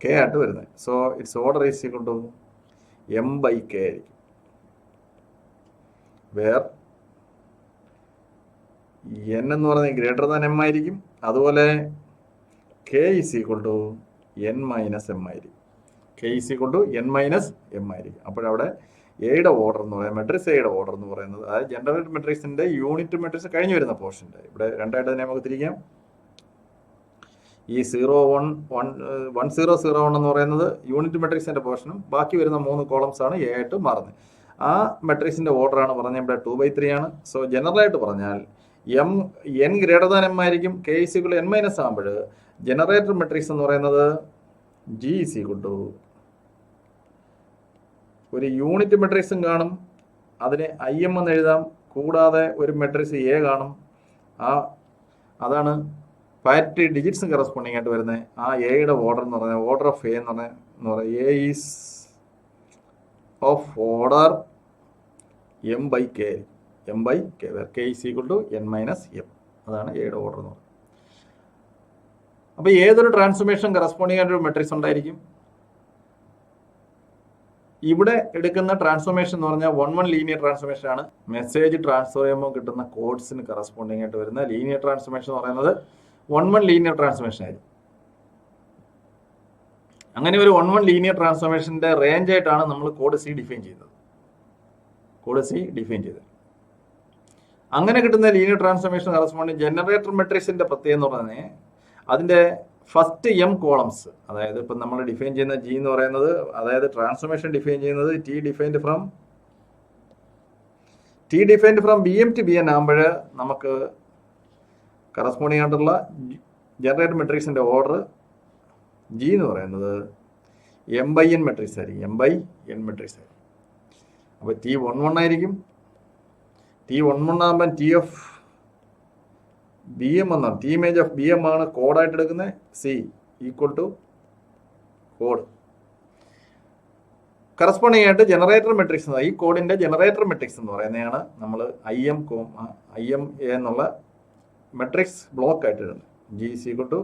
K ആയിട്ട് വരുന്നത്. So its order is equal to M/K ആയിരിക്കും. വേർ N എന്ന് പറയുന്നത് ഗ്രേറ്റർ ദാൻ M ആയിരിക്കും. അതുപോലെ K is equal to N-M ആയിരിക്കും. K is equal to N-M ആയിരിക്കും. അപ്പോഴവിടെ എയുടെ ഓർഡർ എന്ന് പറയുന്നത് മെട്രിക്സ് എയുടെ ഓർഡർ എന്ന് പറയുന്നത് അതായത് ജനറേറ്റഡ് മെട്രിക്സിന്റെ യൂണിറ്റ് മെട്രിക്സ് കഴിഞ്ഞ് വരുന്ന പോർഷൻ്റെ ഇവിടെ രണ്ടായിട്ട് തന്നെ നമുക്ക് തിരിക്കാം. ഈ 1001 എന്ന് പറയുന്നത് യൂണിറ്റ് മെട്രിക്സിന്റെ പോർഷനും ബാക്കി വരുന്ന 3 കോളംസ് ആണ് എ ആയിട്ട് മാറുന്നത്. ആ മെട്രിക്സിന്റെ ഓർഡർ ആണ് പറഞ്ഞ ഇവിടെ 2/3 ആണ്. സോ ജനറൽ ആയിട്ട് പറഞ്ഞാൽ N ഗ്രേറ്റർ ദാൻ M ആയിരിക്കും. K is equal to N- ആകുമ്പോൾ ജനറേറ്റർ മെട്രിക്സ് എന്ന് പറയുന്നത് G is equal to ഒരു യൂണിറ്റ് മെട്രിക്സും കാണും, അതിനെ IM എന്ന് എഴുതാം. കൂടാതെ ഒരു മെട്രിക്സ് A കാണും. അതാണ് പാരിറ്റി ഡിജിറ്റ്സും കറസ്പോണ്ടിങ് ആയിട്ട് വരുന്നത്. ആ എയുടെ ഓർഡർ എന്ന് പറഞ്ഞാൽ ഓർഡർ ഓഫ് എ എന്ന് പറഞ്ഞാൽ A is of order M/K. M/K K is equal to N-M. അതാണ് എയുടെ ഓർഡർ എന്ന് പറയുന്നത്. അപ്പോൾ ഏതൊരു ട്രാൻസ്ഫോർമേഷൻ കറസ്പോണ്ടിങ് ആയിട്ടൊരു മെട്രിക്സ് ഉണ്ടായിരിക്കും. ഇവിടെ എടുക്കുന്ന ട്രാൻസ്ഫോർമേഷൻ എന്ന് പറഞ്ഞാൽ 1-1 ലീനിയർ ട്രാൻസ്ഫോർമേഷൻ ആണ്. മെസ്സേജ് ട്രാൻസ്ഫർ ചെയ്യുമ്പോൾ കിട്ടുന്ന കോഡ്സിന് കറസ്പോണ്ടിങ് ആയിട്ട് വരുന്ന ലീനിയർ ട്രാൻസ്ഫോർമേഷൻ എന്ന് പറയുന്നത് 1-1 ലീനിയർ ട്രാൻസ്ഫോർമേഷൻ ആയിരിക്കും. അങ്ങനെ ഒരു 1-1 ലീനിയർ ട്രാൻസ്ഫോർമേഷന്റെ റേഞ്ച് ആയിട്ടാണ് നമ്മൾ കോഡ് സി ഡിഫൈൻ ചെയ്തത്. അങ്ങനെ കിട്ടുന്ന ലീനിയർ ട്രാൻസ്ഫോർമേഷൻ കറസ്പോണ്ടിങ് ജനറേറ്റർ മെട്രിക്സിന്റെ പ്രത്യേകത എന്ന് പറഞ്ഞാൽ അതിന്റെ ഫസ്റ്റ് എം കോളംസ്, അതായത് ഇപ്പം നമ്മൾ ഡിഫൈൻ ചെയ്യുന്ന ജി എന്ന് പറയുന്നത്, അതായത് ട്രാൻസ്ഫോർമേഷൻ ഡിഫൈൻ ചെയ്യുന്നത് T defined from B M to B N ആകുമ്പോൾ നമുക്ക് കറസ്പോണ്ടിങ് ആയിട്ടുള്ള ജനറേറ്റർ മെട്രിക്സിന്റെ ഓർഡർ ജി എന്ന് പറയുന്നത് എം ബൈ എൻ മെട്രിക്സ് ആയിരിക്കും. അപ്പോൾ T11 ആയിരിക്കും. T11 ആകുമ്പോൾ ടി ഓഫ് ബി എം എന്നാണ്, T image of B M ആണ് കോഡായിട്ട് എടുക്കുന്നത്. C equal to code corresponding ആയിട്ട് ജനറേറ്റർ മെട്രിക്സ്, ഈ കോഡിന്റെ ജനറേറ്റർ മെട്രിക്സ് എന്ന് പറയുന്നതാണ് നമ്മൾ IM എന്നുള്ള മെട്രിക്സ് ബ്ലോക്ക് ആയിട്ട് ഇടുന്നത്. G C equal to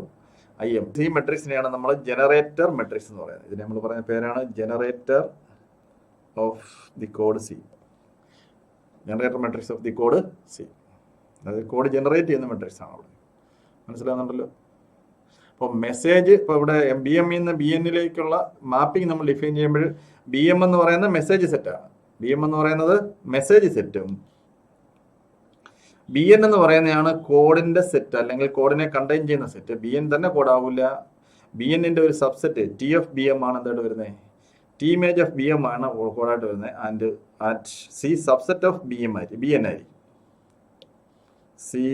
IM. ഈ മെട്രിക്സിനെയാണ് നമ്മൾ ജനറേറ്റർ മെട്രിക്സ് എന്ന് പറയുന്നത്. ഇതിന് നമ്മൾ പറയുന്ന പേരാണ് generator of the code C. Generator matrix of the code C, അതായത് കോഡ് ജനറേറ്റ് ചെയ്യുന്ന മെട്രിക്സ് ആണ് അവിടെ. മനസ്സിലാകുന്നുണ്ടല്ലോ? അപ്പോൾ മെസ്സേജ്, ഇപ്പോൾ ഇവിടെ BM നിന്ന് BN-ലേക്കുള്ള മാപ്പിംഗ് നമ്മൾ ഡിഫൈൻ ചെയ്യുമ്പോൾ BM എന്ന് പറയുന്നത് മെസ്സേജ് സെറ്റാണ്. BM എന്ന് പറയുന്നത് മെസ്സേജ് സെറ്റും BN എന്ന് പറയുന്നതാണ് കോഡിന്റെ സെറ്റ്, അല്ലെങ്കിൽ കോഡിനെ കണ്ടെയ്ൻ ചെയ്യുന്ന സെറ്റ്. BN തന്നെ കോഡാവില്ല. BN-ന്റെ ഒരു സബ്സെറ്റ് ടി ഓഫ് BM ആണ് എന്തായിട്ട് വരുന്നത്, ടി ഇമേജ് ഓഫ് BM ആണ് കോഡായിട്ട് വരുന്നത്. And at C subset of BN ആയിരിക്കും. C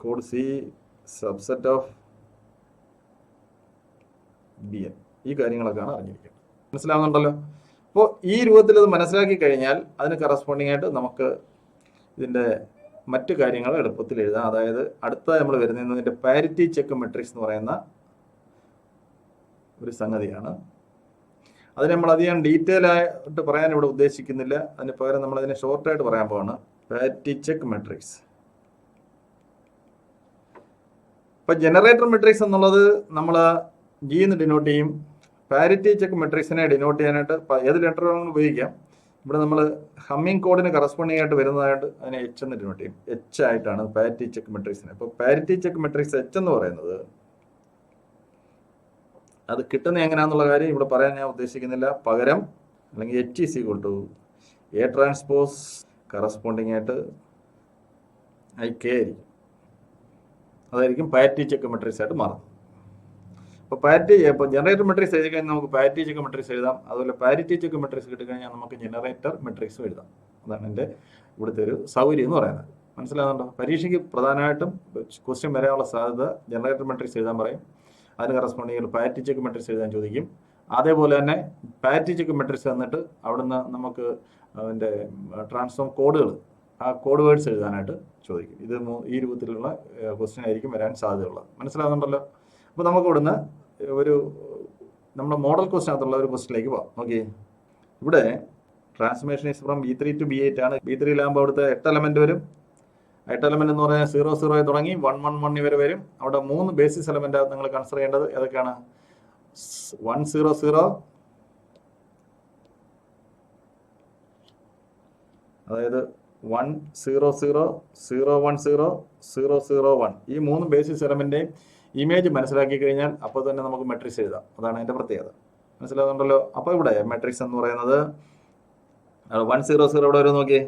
code C subset of BN. ഈ കാര്യങ്ങളൊക്കെയാണ് അറിഞ്ഞിരിക്കുന്നത്. മനസ്സിലാവുന്നുണ്ടല്ലോ? അപ്പോൾ ഈ രൂപത്തിൽ ഇത് മനസ്സിലാക്കി കഴിഞ്ഞാൽ അതിന് കറസ്പോണ്ടിങ് ആയിട്ട് നമുക്ക് ഇതിൻ്റെ മറ്റു കാര്യങ്ങൾ എളുപ്പത്തിൽ എഴുതാം. അതായത് അടുത്ത നമ്മൾ വരുന്നതിൻ്റെ പാരിറ്റി ചെക്ക് മെട്രിക്സ് എന്ന് പറയുന്ന ഒരു സംഗതിയാണ്. അത് നമ്മൾ അധികം ഡീറ്റെയിൽ ആയിട്ട് പറയാൻ ഇവിടെ ഉദ്ദേശിക്കുന്നില്ല. അതിന് പകരം നമ്മൾ അതിനെ ഷോർട്ടായിട്ട് പറയാൻ പോവാണ്. Parity check matrix. ഇപ്പം ജനറേറ്റർ മെട്രിക്സ് എന്നുള്ളത് നമ്മൾ ജി എന്ന് ഡിനോട്ട് ചെയ്യും. പാരിറ്റി ചെക്ക് മെട്രിക്സിനെ ഡിനോട്ട് ചെയ്യാനായിട്ട് ഏത് ലെറ്റർ വേണമെങ്കിലും ഉപയോഗിക്കാം. ഇവിടെ നമ്മൾ ഹമ്മിങ് കോഡിന് കറസ്പോണ്ടിങ് ആയിട്ട് വരുന്നതായിട്ട് അതിനെ H എന്ന് ഡിനോട്ട് ചെയ്യും. H ആയിട്ടാണ് പാരിറ്റി ചെക്ക് മെട്രിക്സിനെ. അപ്പോൾ പാരിറ്റി ചെക്ക് മെട്രിക്സ് H എന്ന് പറയുന്നത് അത് കിട്ടുന്ന എങ്ങനെയാണെന്നുള്ള കാര്യം ഇവിടെ പറയാൻ ഞാൻ ഉദ്ദേശിക്കുന്നില്ല. പകരം അല്ലെങ്കിൽ H is equal to A transpose corresponding ആയിട്ട് IK ആയിരിക്കും. അതായിരിക്കും പാരിറ്റി ചെക്ക് മെട്രിക്സ് ആയിട്ട് മാറുന്നത്. അപ്പോൾ ജനറേറ്റർ മെട്രിക്സ് എഴുതി കഴിഞ്ഞാൽ നമുക്ക് പാരിറ്റി ചെക്ക് മെട്രിക്സ് എഴുതാം. അതുപോലെ പാരിറ്റി ചെക്ക് മെട്രിക്സ് കിട്ടിക്കഴിഞ്ഞാൽ നമുക്ക് ജനറേറ്റർ മെട്രിക്സും എഴുതാം. അതാണ് എൻ്റെ ഇവിടുത്തെ ഒരു സൗകര്യം എന്ന് പറയുന്നത്. മനസ്സിലാകുന്നുണ്ടോ? പരീക്ഷയ്ക്ക് പ്രധാനമായിട്ടും ക്വസ്റ്റ്യൻ വരാനുള്ള സാധ്യത ജനറേറ്റർ മെട്രിക്സ് എഴുതാൻ പറയും. അതിന് കറസ്പോണ്ടിങ് പാരിറ്റി ചെക്ക് മെട്രിക്സ് എഴുതാൻ ചോദിക്കും. അതേപോലെ തന്നെ പാരിറ്റി ചെക്ക് മെട്രിക്സ് തന്നിട്ട് അവിടുന്ന് നമുക്ക് അതിൻ്റെ ട്രാൻസ്ഫോം കോഡുകൾ, ആ കോഡ് വേർഡ്സ് എഴുതാനായിട്ട് ചോദിക്കും. ഇത് ഈ രൂപത്തിലുള്ള ക്വസ്റ്റ്യൻ ആയിരിക്കും വരാൻ സാധ്യതയുള്ളത്. മനസ്സിലാകുന്നുണ്ടല്ലോ? അപ്പോൾ നമുക്ക് ഇവിടുന്ന് നമ്മുടെ മോഡൽ ക്വസ്റ്റിനകത്തുള്ള ഒരു ക്വസ്റ്റിലേക്ക് പോകാം. ഓക്കെ, ഇവിടെ transformation is from B3 to B8 ആണ്. B3-ലാകുമ്പോൾ അവിടുത്തെ 8 എലമെന്റ് വരും. 8 എലമെന്റ് എന്ന് പറഞ്ഞാൽ 0 തുടങ്ങി 1 1 1 വരെ വരും. അവിടെ 3 ബേസിസ് എലമെന്റ് നിങ്ങൾ കൺസിഡർ ചെയ്യേണ്ടത് ഏതൊക്കെയാണ്? 1 0 0, അതായത് 1 0 0 0 1 0 0 0 1, ഈ 3 ബേസിസ് എലമെന്റേയും ഇമേജ് മനസ്സിലാക്കി കഴിഞ്ഞാൽ അപ്പോൾ തന്നെ നമുക്ക് മെട്രിക്സ് എഴുതാം. അതാണ് അതിൻ്റെ പ്രത്യേകത. മനസ്സിലാകുന്നുണ്ടല്ലോ? അപ്പോൾ ഇവിടെ മെട്രിക്സ് എന്ന് പറയുന്നത് 1 0 0 ഇവിടെ വരും. നോക്കിയേ,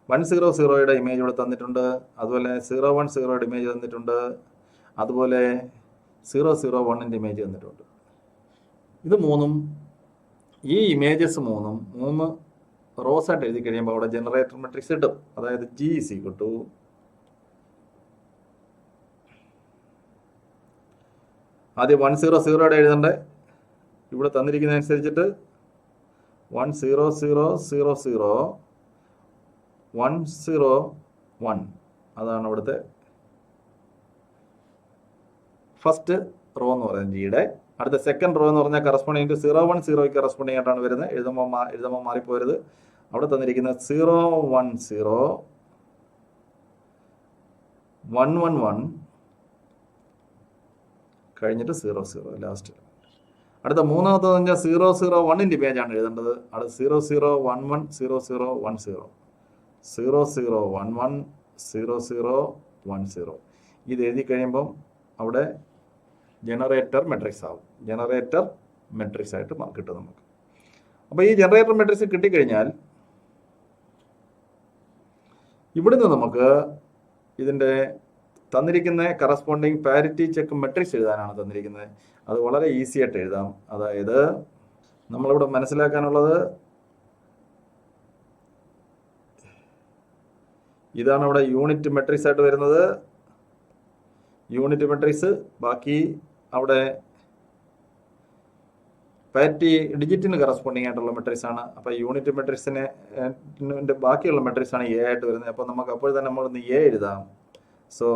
1 0 0യുടെ ഇമേജ് ഇവിടെ തന്നിട്ടുണ്ട്. അതുപോലെ 0 1 0യുടെ ഇമേജ് തന്നിട്ടുണ്ട്. അതുപോലെ 0 0 1ന്റെ ഇമേജ് തന്നിട്ടുണ്ട്. ഇത് മൂന്നും, ഈ ഇമേജസ് മൂന്നും 3 റോസ് ആയിട്ട് എഴുതി കഴിയുമ്പോൾ അവിടെ ജനറേറ്റർ മെട്രിക്സ് കിട്ടും. അതായത് G is equal to ആദ്യം 1 0 0യുടെ എഴുതണ്ടേ. ഇവിടെ തന്നിരിക്കുന്ന അനുസരിച്ചിട്ട് 1 0 0 0 0 1 0 1, അതാണ് ഇവിടുത്തെ ഫസ്റ്റ് റോ എന്ന് പറയുന്നത് ജിയുടെ. അടുത്ത സെക്കൻഡ് റോ എന്ന് പറഞ്ഞാൽ കറസ്പോണ്ടിങ് 0 1 0 കറസ്പോണ്ടിങ് ആയിട്ടാണ് വരുന്നത്. എഴുതുമ്പോൾ മാറിപ്പോരുത്. അവിടെ തന്നിരിക്കുന്നത് 0 1 0 1 1 1 കഴിഞ്ഞിട്ട് 0 0 ലാസ്റ്റ്. അടുത്ത മൂന്നാമത്തെ പറഞ്ഞാൽ 0 0 1ന്റെ ഇമേജാണ് എഴുതേണ്ടത്. അടുത്ത 0 0 1 1 0 0 1 0 0 0 1 1 0 0 1 0. ഇത് എഴുതി കഴിയുമ്പം അവിടെ ജനറേറ്റർ മെട്രിക്സ് ആവും. ജനറേറ്റർ മെട്രിക്സ് ആയിട്ട് കിട്ടും നമുക്ക്. അപ്പോൾ ഈ ജനറേറ്റർ മെട്രിക്സ് കിട്ടിക്കഴിഞ്ഞാൽ ഇവിടുന്ന് നമുക്ക് ഇതിൻ്റെ തന്നിരിക്കുന്ന കറസ്പോണ്ടിങ് പാരിറ്റി ചെക്ക് മെട്രിക്സ് എഴുതാനാണ് തന്നിരിക്കുന്നത്. അത് വളരെ ഈസി ആയിട്ട് എഴുതാം. അതായത് നമ്മളിവിടെ മനസ്സിലാക്കാനുള്ളത് ഇതാണ് ഇവിടെ യൂണിറ്റ് മെട്രിക്സ് ആയിട്ട് വരുന്നത്. യൂണിറ്റ് മെട്രിക്സ് ബാക്കി അവിടെ പാരിറ്റി ഡിജിറ്റിന് കറസ്പോണ്ടിങ് ആയിട്ടുള്ള മെട്രിക്സ് ആണ്. അപ്പോൾ യൂണിറ്റ് മെട്രിക്സിനെ ബാക്കിയുള്ള മെട്രിക്സ് ആണ് എ ആയിട്ട് വരുന്നത്. അപ്പോൾ നമുക്ക് അപ്പോൾ തന്നെ നമ്മളൊന്ന് എ എഴുതാം. So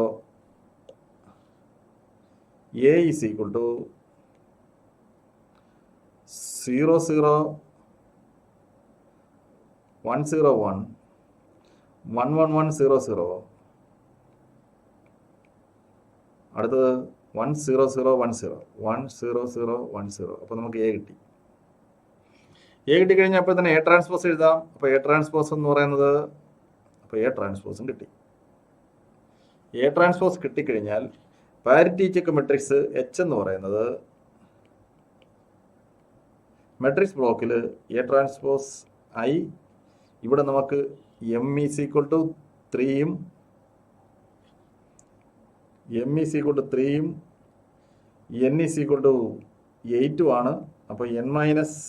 A is equal to 0 0 1 0 1 1 1 1 0 0 അടുത്തത് 1 0 0 1 0 1 0 0 1 0. അപ്പോൾ നമുക്ക് എ കിട്ടി. എ കിട്ടിക്കഴിഞ്ഞാൽ അപ്പോൾ തന്നെ എ ട്രാൻസ്പോസ് എഴുതാം. അപ്പോൾ എ ട്രാൻസ്പോസ് എന്ന് പറയുന്നത് അപ്പോൾ എ ട്രാൻസ്പോസും കിട്ടി. എ ട്രാൻസ്പോസ് കിട്ടിക്കഴിഞ്ഞാൽ പാരിറ്റി ചെക്ക് മെട്രിക്സ് എച്ച് എന്ന് പറയുന്നത് മെട്രിക്സ് ബ്ലോക്കിൽ എ ട്രാൻസ്പോസ് ഐ, ഇവിടെ നമുക്ക് എം ഈസ് ഈക്വൽ ടു 3യും എം ഈസ് ഈക്വൽ ടു 3യും എൻ ഈസ് ഈക്വൽ ടു 8ഉം ആണ്. അപ്പോൾ എൻ മൈനസ്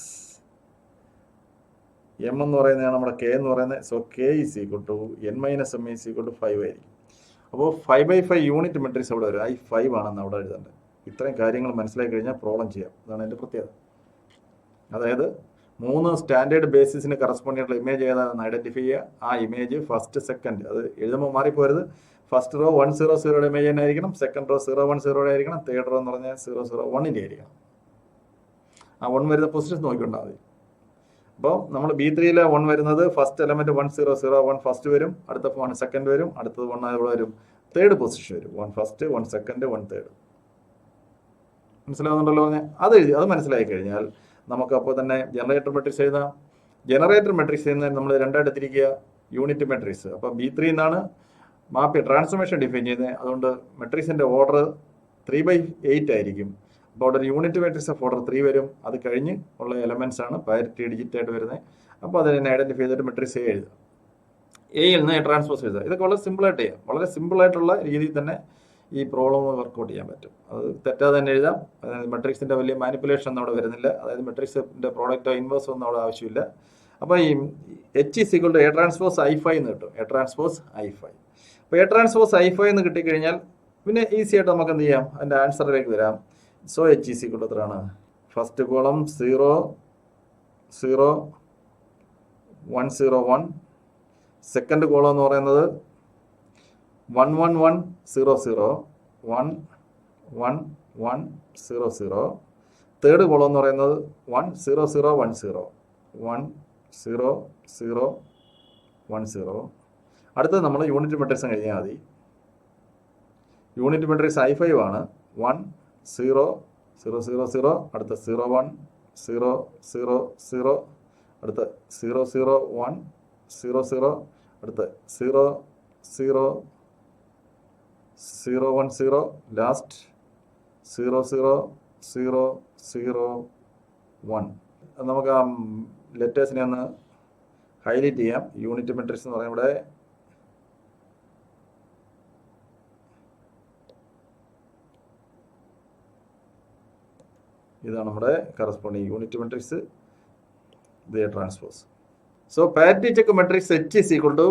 എം എന്ന് പറയുന്നതാണ് നമ്മുടെ കെ എന്ന് പറയുന്നത്. So K is equal to N minus M is equal to 5 ആയിരിക്കും. അപ്പോൾ 5/5 യൂണിറ്റ് മെട്രിക്സ് അവിടെ വരും. I5 ആണെന്ന് അവിടെ എഴുതേണ്ടത്. ഇത്രയും കാര്യങ്ങൾ മനസ്സിലാക്കി കഴിഞ്ഞാൽ പ്രോബ്ലം ചെയ്യാം. അതാണ് എൻ്റെ പ്രത്യേകത. അതായത് 3 സ്റ്റാൻഡേർഡ് ബേസിസിന് കറസ്പോണ്ട് ആയിട്ടുള്ള ഇമേജ് ഏതാണെന്ന് ഐഡന്റിഫൈ ചെയ്യുക. ആ ഇമേജ് ഫസ്റ്റ് സെക്കൻഡ് അത് എഴുതുമ്പോൾ മാറിപ്പോരുത്. ഫസ്റ്റ് റോ 1 0 0യുടെ ഇമേജ് തന്നെ ആയിരിക്കണം. സെക്കൻഡ് റോ 0 1 0യുടെ ആയിരിക്കണം. തേർഡ് റോ എന്ന് പറഞ്ഞാൽ 0 0 1ൻ്റെ ആയിരിക്കണം. ആ 1 വരുന്ന പൊസിഷൻ നോക്കിക്കൊണ്ടാൽ മതി. അപ്പോൾ നമ്മൾ B3 1 വരുന്നത് ഫസ്റ്റ് എലമെന്റ് 1 0 0 1 ഫസ്റ്റ് വരും. അടുത്ത 1 സെക്കൻഡ് വരും. അടുത്തത് 1 ഇവിടെ വരും. തേർഡ് പൊസിഷൻ വരും. 1 ഫസ്റ്റ് 1 സെക്കൻഡ് 1 തേർഡ്. മനസ്സിലാവുന്നുണ്ടല്ലോ പറഞ്ഞാൽ അത് എഴുതി. അത് മനസ്സിലായി കഴിഞ്ഞാൽ നമുക്ക് അപ്പോൾ തന്നെ ജനറേറ്റർ മെട്രിക്സ് എഴുതാം. ജനറേറ്റർ മെട്രിക്സ് ചെയ്യുന്നത് നമ്മൾ രണ്ടായിട്ട് തിരിക്കുക. യൂണിറ്റ് മെട്രിക്സ് അപ്പോൾ B3 എന്നാണ് മാപ്പ് ട്രാൻസ്ഫോർമേഷൻ ഡിഫൈൻ ചെയ്യുന്നത്. അതുകൊണ്ട് മെട്രിക്സിന്റെ ഓർഡർ 3/8 ആയിരിക്കും. അപ്പോൾ അവിടെ ഒരു യൂണിറ്റ് മെട്രിക്സ് ഓഫ് ഓർഡർ 3 വരും. അത് കഴിഞ്ഞ് ഉള്ള എലമെന്റ്സ് ആണ് പാരിറ്റി ഡിജിറ്റ് ആയിട്ട് വരുന്നത്. അപ്പോൾ അതിനെ ഐഡന്റിഫൈ ചെയ്തിട്ട് മെട്രിക്സ് എ എഴുതാം. എയിൽ നിന്ന് ട്രാൻസ്പോസ് എഴുതാം. ഇതൊക്കെ വളരെ സിമ്പിളായിട്ട് ചെയ്യാം. വളരെ സിമ്പിളായിട്ടുള്ള രീതിയിൽ തന്നെ ഈ പ്രോബ്ലം വർക്കൗട്ട് ചെയ്യാൻ പറ്റും. അത് തെറ്റാതെ തന്നെ എഴുതാം. അതായത് മെട്രിക്സിന്റെ വലിയ മാനിപ്പുലേഷൻ ഒന്നും അവിടെ വരുന്നില്ല. അതായത് മെട്രിക്സിന്റെ പ്രോഡക്റ്റോ ഇൻവേഴ്സോ ഒന്നും അവിടെ ആവശ്യമില്ല. അപ്പോൾ ഈ H is equal to A transpose I5 എന്ന് കിട്ടും. A transpose I5. അപ്പോൾ എ ട്രാൻസ്പോസ് I5 എന്ന് കിട്ടിക്കഴിഞ്ഞാൽ പിന്നെ ഈസി ആയിട്ട് നമുക്ക് എന്ത് ചെയ്യാം, അതിൻ്റെ ആൻസറിലേക്ക് വരാം. So H is equal to എത്രയാണ്? First column 0 0 1 0 1. സെക്കൻഡ് കോളം എന്ന് പറയുന്നത് 1 1 1 0 0 1 1 1 0 0. തേർഡ് കോളം എന്ന് പറയുന്നത് 1 0 0 1 0 1 0 0 1 0. അടുത്തത് നമ്മൾ യൂണിറ്റ് മെട്രിക്സ് കഴിഞ്ഞാൽ മതി. യൂണിറ്റ് മെട്രിക്സ് I5 ആണ്. 1 0 0 0 0. അടുത്ത 0 1 0 0 0. അടുത്ത 0 0 1 0 0. അടുത്ത 0 0 0 1 0. ലാസ്റ്റ് 0 0 0 0 1. നമുക്ക് ആ ലെറ്റേഴ്സിനെ ഒന്ന് ഹൈലൈറ്റ് ചെയ്യാം. യൂണിറ്റ് മെട്രിക്സ് എന്ന് പറയുമ്പോൾ ഇവിടെ ഇതാണ് നമ്മുടെ കറസ്പോണ്ടിങ് യൂണിറ്റ് മെട്രിക്സ്. ഇത് transpose. So parity check matrix H is equal to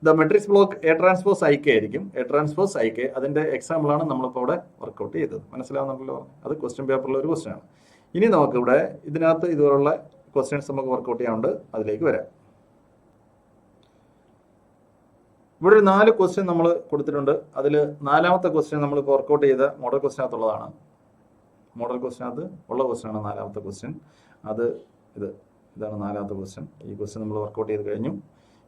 the matrix block A transpose IK ആയിരിക്കും. എ ട്രാൻസ്പോസ് IK അതിൻ്റെ എക്സാമ്പിളാണ് നമ്മളിപ്പോൾ ഇവിടെ വർക്കൗട്ട് ചെയ്തത്. മനസ്സിലാവുന്നുണ്ടല്ലോ? അത് ക്വസ്റ്റ്യൻ പേപ്പറിലെ ഒരു ക്വസ്റ്റ്യൻ ആണ്. ഇനി നമുക്കിവിടെ ഇതിനകത്ത് ഇതുപോലുള്ള ക്വസ്റ്റ്യൻസ് നമുക്ക് വർക്കൗട്ട് ചെയ്യാനുണ്ട്. അതിലേക്ക് വരാം. ഇവിടെ ഒരു 4 ക്വസ്റ്റ്യൻ നമ്മൾ കൊടുത്തിട്ടുണ്ട്. അതിൽ 4ാമത്തെ ക്വസ്റ്റ്യൻ നമ്മളിപ്പോൾ വർക്കൗട്ട് ചെയ്ത മോഡൽ ക്വസ്റ്റ്യനകത്തുള്ളതാണ്. മോഡൽ ക്വസ്റ്റ്യനകത്ത് ഉള്ള ക്വസ്റ്റ്യനാണ് 4ാമത്തെ ക്വസ്റ്റ്യൻ. അത് ഇതാണ് 4ാമത്തെ ക്വസ്റ്റ്യൻ. ഈ ക്വസ്റ്റ്യൻ നമ്മൾ വർക്കൗട്ട് ചെയ്ത് കഴിഞ്ഞു.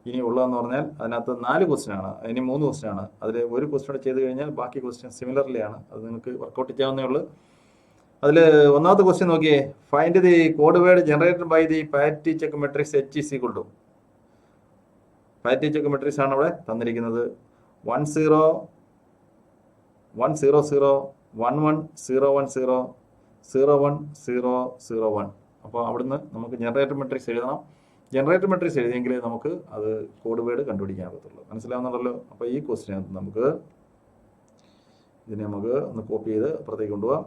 ഇനി ഉള്ളതെന്ന് പറഞ്ഞാൽ അതിനകത്ത് 4 ക്വസ്റ്റ്യൻ ആണ്. ഇനി 3 ക്വസ്റ്റ്യൻ ആണ്. അതിൽ ഒരു ക്വസ്റ്റ്യൻ ചെയ്ത് കഴിഞ്ഞാൽ ബാക്കി ക്വസ്റ്റ്യൻ സിമിലർലി ആണ്. അത് നിങ്ങൾക്ക് വർക്കൗട്ട് ചെയ്യാവുന്നേ ഉള്ളൂ. അതിൽ 1ാമത്തെ ക്വസ്റ്റ്യൻ നോക്കിയേ. Find the code word generated by the parity check matrix H is equal to. പാരിറ്റി ചെക്ക് മെട്രിക്സ് ആണ് അവിടെ തന്നിരിക്കുന്നത്. 1 0 1 0 0 1 1 0 1 0 0 1 0 0 1. അപ്പോൾ അവിടുന്ന് നമുക്ക് ജനറേറ്റർ മെട്രിക്സ് എഴുതണം. ജനറേറ്റർ മെട്രിക്സ് എഴുതിയെങ്കിൽ നമുക്ക് അത് കോഡ് വേർഡ് കണ്ടുപിടിക്കാൻ പറ്റുള്ളൂ. മനസ്സിലാവുന്നുണ്ടല്ലോ? അപ്പോൾ ഈ ക്വസ്റ്റ്യൻ നമുക്ക് ഇതിനെ നമുക്ക് ഒന്ന് കോപ്പി ചെയ്ത് അപ്പുറത്തേക്ക് കൊണ്ടുപോകാം.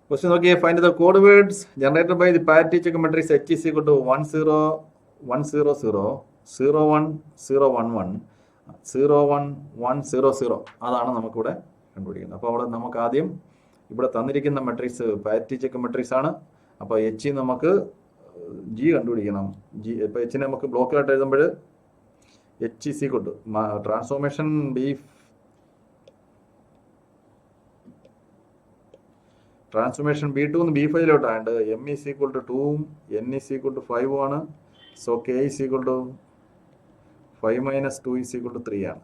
ക്വസ്റ്റ്യൻ നോക്കിയേ. Find the code words generated by the parity check matrix H is equal to 1 0 1 0 0 0 1 0 1 1 0 1 1 0 0. അതാണ് നമുക്കിവിടെ കണ്ടുപിടിക്കുന്നത്. അപ്പോൾ അവിടെ നമുക്ക് ആദ്യം ഇവിടെ തന്നിരിക്കുന്ന മെട്രിക്സ് പാരിറ്റി ചെക്ക് മെട്രിക്സ് ആണ്. അപ്പോൾ H നമുക്ക് G കണ്ടുപിടിക്കണം. ഇപ്പോൾ H നമുക്ക് ബ്ലോക്കിലായിട്ട് എഴുതുമ്പോൾ H is equal to transformation transformation B2 നിന്ന് B5 M is equal to 2, N is equal to 5 ആണ്. So K is equal to 5 minus 2 is equal to 3 ആണ്.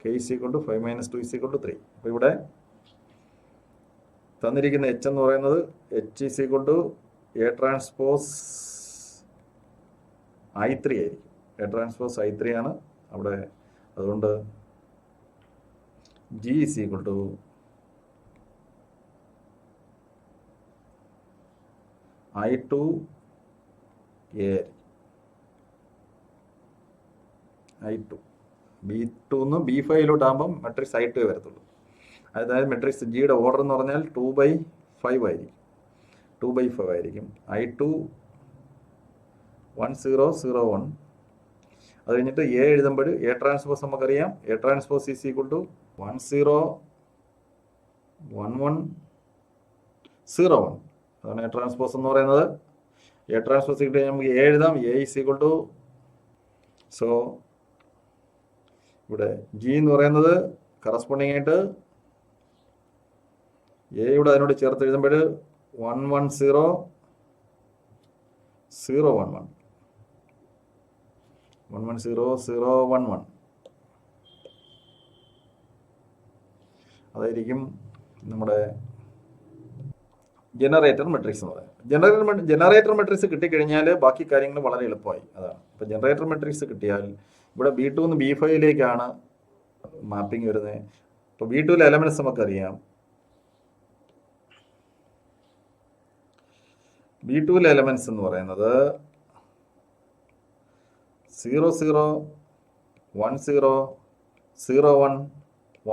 K is equal to 5 minus 2 is equal to 3. അപ്പോൾ ഇവിടെ തന്നിരിക്കുന്ന H എന്ന് പറയുന്നത് H is equal to A transpose I3 ആയിരിക്കും. A transpose I3 ആണ് അവിടെ. അതുകൊണ്ട് G is equal to I2 A. I2 B2 നിന്ന് B5 ആകുമ്പം മെട്രിക്സ് I2 വരത്തുള്ളൂ. അതായത് മെട്രിക്സ് ജിയുടെ ഓർഡർ എന്ന് പറഞ്ഞാൽ 2/5 ആയിരിക്കും. 2/5 ആയിരിക്കും. I2 1 0 0 1. അത് കഴിഞ്ഞിട്ട് എ എഴുതുമ്പോൾ എ ട്രാൻസ്പോസ് നമുക്കറിയാം. A transpose is equal to 1 0 1 1 0 1. അതാണ് എ ട്രാൻസ്പോസ് എന്ന് പറയുന്നത്. എ ട്രാൻസ്പോസ് കിട്ടി നമുക്ക് എ എഴുതാം. A is equal to, so ഇവിടെ ജി എന്ന് പറയുന്നത് കറസ്പോണ്ടിങ് ആയിട്ട് എയുടെ അതിനോട് ചേർത്ത് എഴുതുമ്പോൾ 1 1 0 0 1 1 1 1 0 0 1 1. അതായിരിക്കും നമ്മുടെ ജനറേറ്റർ മെട്രിക്സ് എന്ന് പറയുന്നത്. ജനറേറ്റർ മെട്രിക്സ് കിട്ടിക്കഴിഞ്ഞാൽ ബാക്കി കാര്യങ്ങൾ വളരെ എളുപ്പമായി. അതാണ് ഇപ്പോൾ ജനറേറ്റർ മെട്രിക്സ് കിട്ടിയാൽ ഇവിടെ B2 നിന്ന് B5 മാപ്പിംഗ് വരുന്നത്. ഇപ്പോൾ B2 എലമെന്റ്സ് നമുക്കറിയാം. B2 എലമെന്റ്സ് എന്ന് പറയുന്നത് 0 0 1 0 0 1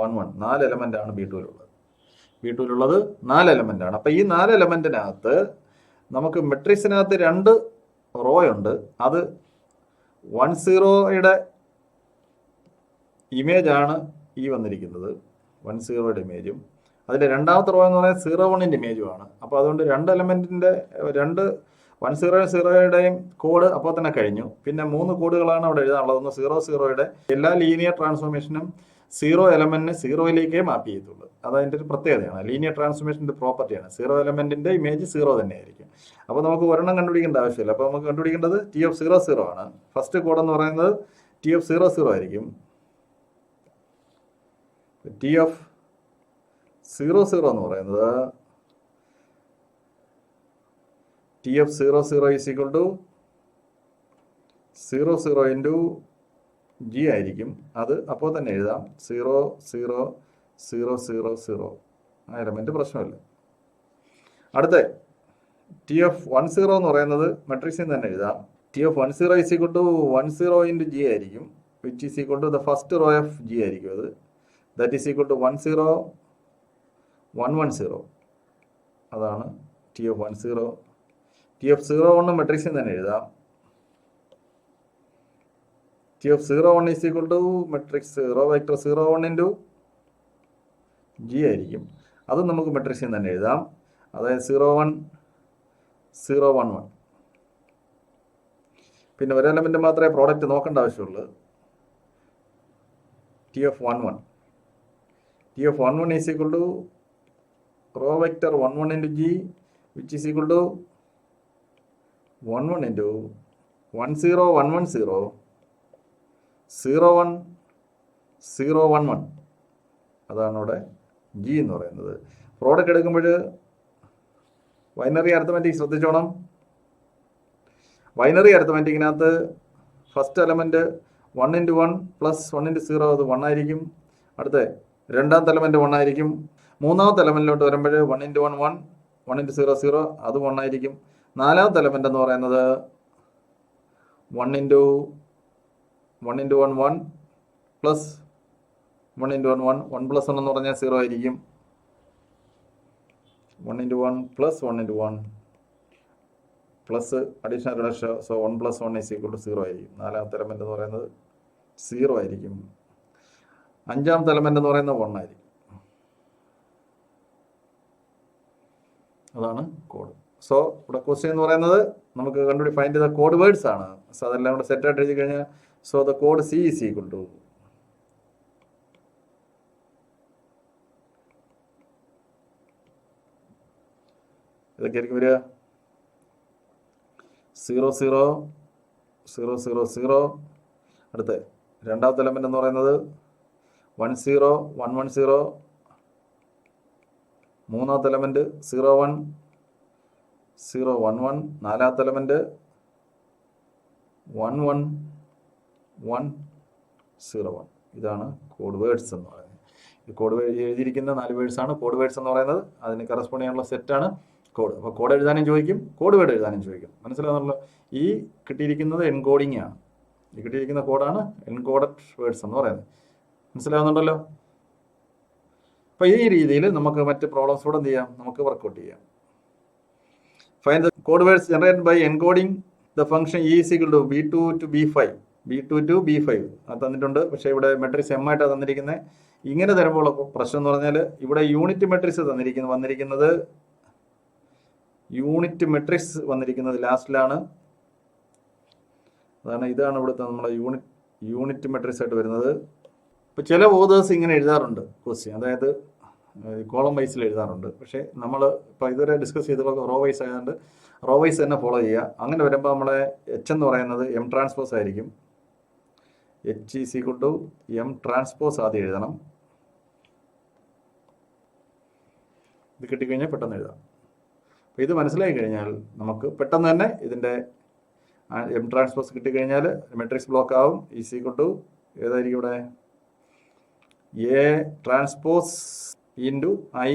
1 1. 4 എലമെന്റ് ആണ് B2 B2 4 എലമെന്റ് ആണ്. അപ്പൊ ഈ 4 എലമെന്റിനകത്ത് നമുക്ക് മെട്രിക്സിനകത്ത് 2 റോ ഉണ്ട്. അത് 1 0 ഇമേജ് ആണ് ഈ വന്നിരിക്കുന്നത്. 1 0 ഇമേജും അതിന്റെ രണ്ടാമത്തെ റോ എന്ന് പറയുന്നത് 0 1 ഇമേജും ആണ്. അപ്പോൾ അതുകൊണ്ട് 2 എലമെന്റിന്റെ 1 0 0 കോഡ് അപ്പോൾ തന്നെ കഴിഞ്ഞു. പിന്നെ 3 കോഡുകളാണ് അവിടെ എഴുതാനുള്ളത്. ഒന്ന് 0 0 എല്ലാ ലീനിയർ ട്രാൻസ്ഫോർമേഷനും 0 എലമെന്റിനെ 0 മാപ്പ് ചെയ്യത്തുള്ളൂ. അതതിൻ്റെ ഒരു പ്രത്യേകതയാണ്. ലീനിയർ ട്രാൻസ്ഫോർമേഷൻ്റെ പ്രോപ്പർട്ടിയാണ്. 0 എലമെന്റിന്റെ ഇമേജ് 0 തന്നെ ആയിരിക്കും. അപ്പോൾ നമുക്ക് ഒരെണ്ണം കണ്ടുപിടിക്കേണ്ട ആവശ്യമില്ല. അപ്പോൾ നമുക്ക് കണ്ടുപിടിക്കേണ്ടത് T of 0 0 ആണ്. ഫസ്റ്റ് കോഡ് എന്ന് പറയുന്നത് T of 0 0 ആയിരിക്കും. T of 0 0 എന്ന് പറയുന്നത് T of 0 0 is equal to 0 0 into G ആയിരിക്കും. അത് അപ്പോൾ തന്നെ എഴുതാം 0 0 0 0 0. ആ എലമെന്റ് പ്രശ്നമില്ല. അടുത്ത T of 1 0 എന്ന് പറയുന്നത് മെട്രിക്സിൽ തന്നെ എഴുതാം. T of 1 0 is equal to 1 0 into G ആയിരിക്കും, which is equal to the first row of G ആയിരിക്കും. അത് that is equal to 1 0 1 1 0. അതാണ് T of 1 0. T of 0 1 മെട്രിക്സിൽ തന്നെ എഴുതാം. T of 0 1 is equal to matrix row vector 0 1 into G ആയിരിക്കും. അത് നമുക്ക് മെട്രിക്സിൽ തന്നെ എഴുതാം. അതായത് 0 1 0 1 1. പിന്നെ ഒരു എലമെന്റ് മാത്രമേ പ്രോഡക്റ്റ് നോക്കേണ്ട ആവശ്യമുള്ളൂ. T of 1 1. T of 1 1 is equal to row vector 1 1 into G, which is equal to 1 1 into 1 0 1 1 0 0 1 0 1 1. അതാണ് ഇവിടെ G എന്ന് പറയുന്നത്. പ്രോഡക്റ്റ് എടുക്കുമ്പോൾ ബൈനറി അരിത്മെറ്റിക് ശ്രദ്ധിച്ചോണം. ബൈനറി അരിത്മെറ്റിക്കിനകത്ത് first element 1 into 1 plus 1 into 0 അത് 1 ആയിരിക്കും. അടുത്ത രണ്ടാമത്തെ എലമെൻറ്റ് 1 ആയിരിക്കും. മൂന്നാമത്തെ എലമെൻറ്റിലോട്ട് വരുമ്പോൾ 1 × 1 1, 1 × 0 0, അത് 1 ആയിരിക്കും. നാലാമത്തെ എലമെൻ്റ് എന്ന് പറയുന്നത് 1 × 1 1 പ്ലസ് 1 × 1 1, 1 + 1 എന്ന് പറഞ്ഞാൽ 0 ആയിരിക്കും. 1 × 1 plus 1 × 1 plus additional reduction, so 1 + 1 = 0 ആയിരിക്കും. നാലാമത്തെ എലമെൻ്റ് എന്ന് പറയുന്നത് 0 ആയിരിക്കും. അഞ്ചാമത്തെ എലമെൻ്റ് എന്ന് പറയുന്നത് 1 ആയിരിക്കും. അതാണ് കോഡ്. സോ ഇവിടെ ക്വസ്റ്റ്യൻ എന്ന് പറയുന്നത് നമുക്ക് ഫൈൻഡ് ചെയ്ത കോഡ് വേർഡ്സ് ആണ്. സോ അതെല്ലാം കൂടെ സെറ്റായിട്ട് എഴുതി കഴിഞ്ഞാൽ സോ ദ കോഡ് C = ഇതൊക്കെ ആയിരിക്കും വരിക 0 0 0 0 0. അടുത്ത രണ്ടാമത്തെ എലമെൻ്റ് എന്ന് പറയുന്നത് 1 0 1 1 0. മൂന്നാമത്തെ എലമെൻ്റ് 0 1 0 1 1. നാലാമത്തെ എലമെൻ്റ് 1 1 1 0 1. ഇതാണ് കോഡ് വേർഡ്സ് എന്ന് പറയുന്നത്. ഈ കോഡ് എഴുതിയിരിക്കുന്ന 4 വേർഡ്സ് ആണ് കോഡ് വേർഡ്സ് എന്ന് പറയുന്നത്. അതിന് കറസ്പോണ്ട് ചെയ്യാനുള്ള സെറ്റാണ് കോഡ്. അപ്പോൾ കോഡ് എഴുതാനും ചോദിക്കും, കോഡ് വേർഡ് എഴുതാനും ചോദിക്കും. മനസ്സിലാകുന്നുള്ളൂ. ഈ കിട്ടിയിരിക്കുന്നത് എൻകോഡിംഗ് ആണ്. ഈ കിട്ടിയിരിക്കുന്ന കോഡാണ് എൻകോഡഡ് വേർഡ്സ് എന്ന് പറയുന്നത്. മനസ്സിലാകുന്നുണ്ടല്ലോ. അപ്പോൾ ഈ രീതിയിൽ നമുക്ക് മറ്റ് പ്രോബ്ലംസ് കൂടെ എന്ത് ചെയ്യാം, നമുക്ക് വർക്കൗട്ട് ചെയ്യാം. Find the code words generated by encoding the function E = B2 to B5. B2 to B5 അത് തന്നിട്ടുണ്ട്. പക്ഷേ ഇവിടെ മെട്രിക്സ് M ആയിട്ടാണ് തന്നിരിക്കുന്നത്. ഇങ്ങനെ തരുമ്പോൾ പ്രശ്നം എന്ന് പറഞ്ഞാൽ ഇവിടെ യൂണിറ്റ് മെട്രിക്സ് വന്നിരിക്കുന്നത് ലാസ്റ്റിലാണ്. ഇതാണ് ഇവിടുത്തെ നമ്മുടെ യൂണിറ്റ് മെട്രിക്സ് ആയിട്ട് വരുന്നത്. ഇപ്പോൾ ചില ഓതേഴ്സ് ഇങ്ങനെ എഴുതാറുണ്ട് ക്വസ്റ്റ്യൻ, അതായത് കോളം വൈസിൽ എഴുതാറുണ്ട്. പക്ഷേ നമ്മൾ ഇപ്പോൾ ഇതുവരെ ഡിസ്കസ് ചെയ്തപ്പോൾ റോ വൈസ് ആയതുകൊണ്ട് റോ വൈസ് തന്നെ ഫോളോ ചെയ്യുക. അങ്ങനെ വരുമ്പോൾ നമ്മുടെ H എന്ന് പറയുന്നത് M ട്രാൻസ്പോസ് ആയിരിക്കും. H = M ട്രാൻസ്പോസ് ആദ്യം എഴുതണം. ഇത് കിട്ടിക്കഴിഞ്ഞാൽ പെട്ടെന്ന് എഴുതാം. അപ്പോൾ ഇത് മനസ്സിലായി കഴിഞ്ഞാൽ നമുക്ക് പെട്ടെന്ന് തന്നെ ഇതിൻ്റെ M ട്രാൻസ്പോസ് കിട്ടിക്കഴിഞ്ഞാൽ മെട്രിക്സ് ബ്ലോക്ക് ആവും. = ഏതായിരിക്കും ഇവിടെ A transpose into I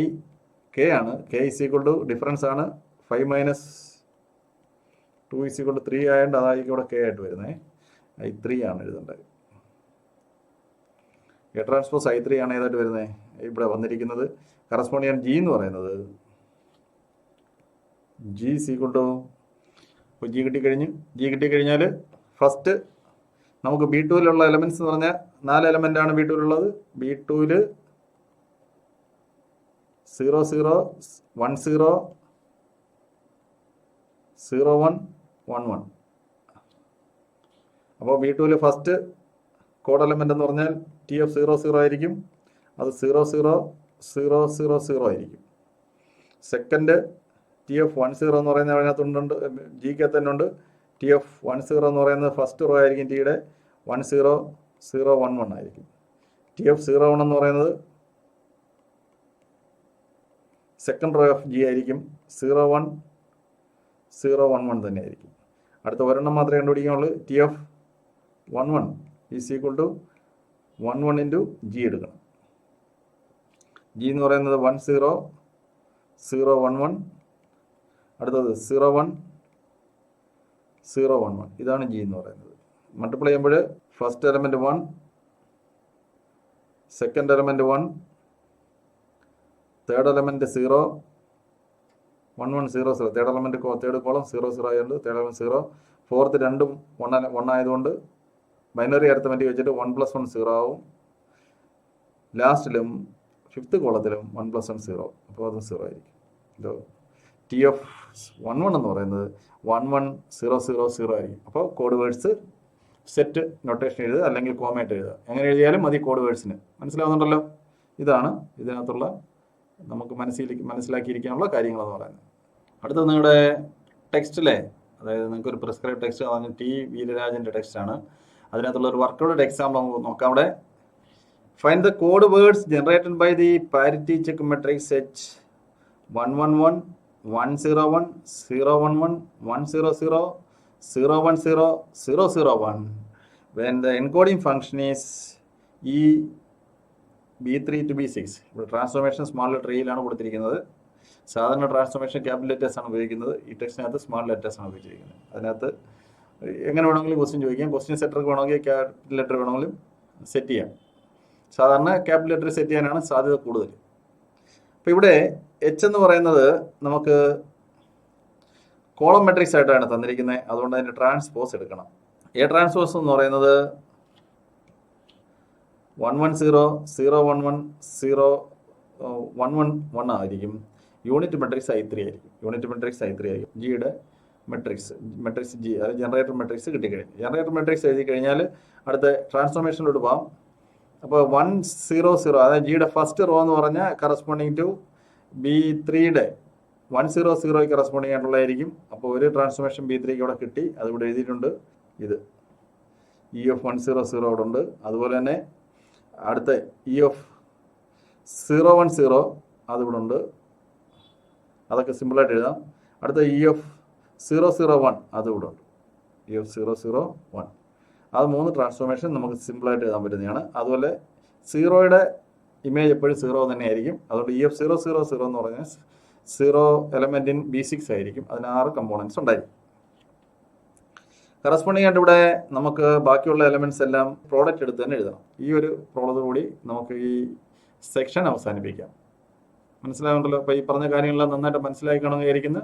K ആണ്. K = ഡിഫറൻസ് ആണ്. 5 - 2 = 3 ആയതുകൊണ്ട് അതായിരിക്കും ഇവിടെ K ആയിട്ട് വരുന്നത്. I3 ആണ് എഴുതേണ്ടത്. A ട്രാൻസ്പോസ് I3 ആണ് ഏതായിട്ട് വരുന്നത് ഇവിടെ വന്നിരിക്കുന്നത്. കറസ്പോണ്ട് ചെയ്യാൻ G എന്ന് പറയുന്നത് G = G കിട്ടിക്കഴിഞ്ഞാൽ ഫസ്റ്റ് നമുക്ക് B2-ലുള്ള എലമെൻറ്റ്സ് എന്ന് പറഞ്ഞാൽ 4 എലമെൻ്റാണ് B2-ലുള്ളത്. B2-ൽ 0 0 1 0 0 1 1 1. അപ്പോൾ B2-ൽ ഫസ്റ്റ് കോഡ് എലമെൻ്റ് എന്ന് പറഞ്ഞാൽ TF0 0 ആയിരിക്കും. അത് 0 0 0 0 0 ആയിരിക്കും. സെക്കൻഡ് TF10 എന്ന് പറയുന്നത് അതിനകത്തുണ്ട്, G-ക്ക് തന്നെ ഉണ്ട്. TF10 എന്ന് പറയുന്നത് ഫസ്റ്റ് റോ ആയിരിക്കും. Tയുടെ 1 0 0 1 1 ആയിരിക്കും. TF01 എന്ന് പറയുന്നത് സെക്കൻഡ് റോ ഓഫ് G ആയിരിക്കും. 0 1 0 1 1 തന്നെ ആയിരിക്കും. അടുത്ത ഒരെണ്ണം മാത്രമേ കണ്ടുപിടിക്കാനുള്ളൂ. TF11 = 1 1 × G എടുക്കണം. G എന്ന് പറയുന്നത് 1 0 0 1 1. അടുത്തത് 0 1 0 1 1. ഇതാണ് G എന്ന് പറയുന്നത്. മൾട്ടിപ്ലൈ ചെയ്യുമ്പോൾ first element 1, second element 1, third element 0 1 1 0 0. Third element third column 0 0 ആയതുകൊണ്ട് തേർഡ് എലമെൻറ്റ് 0. ഫോർത്ത് രണ്ടും 1 ആയതുകൊണ്ട് ബൈനറി അരിത്തമെറ്റിക് വെച്ചിട്ട് 1 + 1 0 ആവും. ലാസ്റ്റിലും ഫിഫ്ത്ത് കോളത്തിലും 1 + 1 0. അപ്പോൾ അത് 0 ആയിരിക്കും. ഇത് TF11 എന്ന് പറയുന്നത് 1 1 0 0 0 ആയിരിക്കും. അപ്പോൾ കോഡ് വേർഡ്സ് സെറ്റ് നൊട്ടേഷൻ എഴുതുക, അല്ലെങ്കിൽ കോമയായിട്ട് എഴുതുക. എങ്ങനെ എഴുതിയാലും മതി കോഡ് വേർഡ്സിന്. മനസ്സിലാവുന്നുണ്ടല്ലോ. ഇതാണ് ഇതിനകത്തുള്ള നമുക്ക് മനസ്സിലാക്കിയിരിക്കാനുള്ള കാര്യങ്ങളെന്ന് പറയുന്നത്. അടുത്തത് നിങ്ങളുടെ ടെക്സ്റ്റിലെ, അതായത് നിങ്ങൾക്കൊരു പ്രിസ്ക്രൈബ് ടെക്സ്റ്റ് അതാണ് T വീരരാജൻ്റെ ടെക്സ്റ്റാണ്. അതിനകത്തുള്ള ഒരു വർക്കൗട്ട് എക്സാമ്പിൾ നമുക്ക് നോക്കാം. അവിടെ find the code words generated by the parity check matrix H 1 1 1 1 0 1 0 1 1 1 0 0 0 1 0 0 0 1 when the encoding function is E B3 to B6. ഇവിടെ ട്രാൻസ്ഫോർമേഷൻ സ്മാൾ ലെറ്റർ എയിലാണ് കൊടുത്തിരിക്കുന്നത്. സാധാരണ ട്രാൻസ്ഫോർമേഷൻ ക്യാപിറ്റൽ ലെറ്റേഴ്സ് ആണ് ഉപയോഗിക്കുന്നത്. ഈ ടെക്സ്റ്റിനകത്ത് സ്മാൾ ലെറ്റേഴ്സ് ആണ് ഉപയോഗിച്ചിരിക്കുന്നത്. അതിനകത്ത് എങ്ങനെ വേണമെങ്കിലും ക്വസ്റ്റ്യൻ ചോദിക്കാം. ക്വസ്റ്റ്യൻ സെറ്റർക്ക് വേണമെങ്കിൽ ക്യാപിറ്റൽ ലെറ്റർ വേണമെങ്കിലും സെറ്റ് ചെയ്യാം. സാധാരണ ക്യാപിറ്റൽ ലെറ്റർ സെറ്റ് ചെയ്യാനാണ് സാധ്യത കൂടുതൽ. അപ്പോൾ ഇവിടെ എച്ച് എന്ന് പറയുന്നത് നമുക്ക് കോളം മെട്രിക്സ് ആയിട്ടാണ് തന്നിരിക്കുന്നത്. അതുകൊണ്ട് അതിൻ്റെ ട്രാൻസ്പോസ് എടുക്കണം. എ ട്രാൻസ്പോസ് എന്ന് പറയുന്നത് 110 011 0111 ആയിരിക്കും. യൂണിറ്റ് മെട്രിക്സ് I3 ആയിരിക്കും. യൂണിറ്റ് മെട്രിക്സ് I3 ആയിരിക്കും. ജിയുടെ മെട്രിക്സ് ജി, അതായത് ജനറേറ്റർ മെട്രിക്സ് കിട്ടിക്കഴിഞ്ഞു. ജനറേറ്റർ മെട്രിക്സ് എഴുതി കഴിഞ്ഞാൽ അടുത്ത ട്രാൻസ്ഫോർമേഷനിലോട്ട് പോകാം. അപ്പോൾ 100, അതായത് ജിയുടെ ഫസ്റ്റ് റോ എന്ന് പറഞ്ഞാൽ കറസ്പോണ്ടിങ് ടു B3യുടെ 100 കറസ്പോണ്ടിങ് ആയിട്ടുള്ളതായിരിക്കും. അപ്പോൾ ഒരു ട്രാൻസ്ഫോർമേഷൻ B3ക്ക് ഇവിടെ കിട്ടി. അതിവിടെ എഴുതിയിട്ടുണ്ട്. ഇത് EF100 അവിടെ ഉണ്ട്. അതുപോലെ തന്നെ അടുത്ത EF010 അതിവിടെ ഉണ്ട്. അതൊക്കെ സിമ്പിളായിട്ട് എഴുതാം. അടുത്ത EF001 അതിവിടെ ഉണ്ട്. EF001 അത് 3 ട്രാൻസ്ഫോർമേഷൻ നമുക്ക് സിമ്പിളായിട്ട് എഴുതാൻ പറ്റുന്നതാണ്. അതുപോലെ സീറോയുടെ ഇമേജ് എപ്പോഴും 0 തന്നെയായിരിക്കും. അതുകൊണ്ട് EF000 എന്ന് പറഞ്ഞാൽ 0 എലമെന്റ് ഇൻ B6 ആയിരിക്കും. അതിന് 6 കമ്പോണൻസ് ഉണ്ടായിരിക്കും. കറസ്പോണ്ടിങ് ആയിട്ട് ഇവിടെ നമുക്ക് ബാക്കിയുള്ള എലമെന്റ്സ് എല്ലാം പ്രോഡക്റ്റ് എടുത്ത് തന്നെ എഴുതണം. ഈ ഒരു പ്രോബ്ലത്തോടുകൂടി നമുക്ക് ഈ സെക്ഷൻ അവസാനിപ്പിക്കാം. മനസ്സിലാവുണ്ടല്ലോ? അപ്പോൾ ഈ പറഞ്ഞ കാര്യങ്ങളെല്ലാം നന്നായിട്ട് മനസ്സിലാക്കി കാണുകയായിരിക്കുന്നു.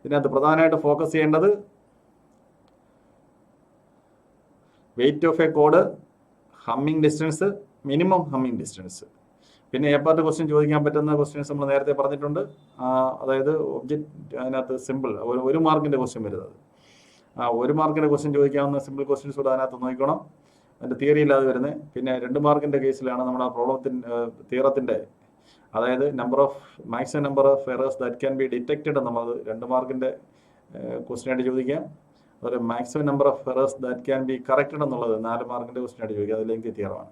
ഇതിനകത്ത് പ്രധാനമായിട്ട് ഫോക്കസ് ചെയ്യേണ്ടത് weight of A code, humming distance, minimum humming distance. പിന്നെ എ പാർട്ട് ക്വസ്റ്റ്യൻ ചോദിക്കാൻ പറ്റുന്ന ക്വസ്റ്റ്യൻസ് നമ്മൾ നേരത്തെ പറഞ്ഞിട്ടുണ്ട്. അതായത് ഒബ്ജക്റ്റ് അതിനകത്ത് സിമ്പിൾ 1 മാർക്കിൻ്റെ ക്വസ്റ്റ്യൻ വരുന്നത്. 1 മാർക്കിൻ്റെ ക്വസ്റ്റ്യൻ ചോദിക്കാവുന്ന സിമ്പിൾ ക്വസ്റ്റ്യൻസ് കൂടെ അതിനകത്ത് നോക്കണം. അതിൻ്റെ തിയറി ഇല്ലാതെ വരുന്നത്. പിന്നെ 2 മാർക്കിൻ്റെ കേസിലാണ് നമ്മുടെ തിയറത്തിൻ്റെ, അതായത് maximum number of errors that can be detected എന്നുള്ളത് 2 മാർക്കിൻ്റെ ക്വസ്റ്റ്യൻ ആയിട്ട് ചോദിക്കാം. അതുപോലെ maximum number of errors that can be corrected എന്നുള്ളത് 4 മാർക്കിൻ്റെ ക്വസ്റ്റ്യൻ ആയിട്ട് ചോദിക്കാം. അത് ലെങ്തി തിയറമാണ്.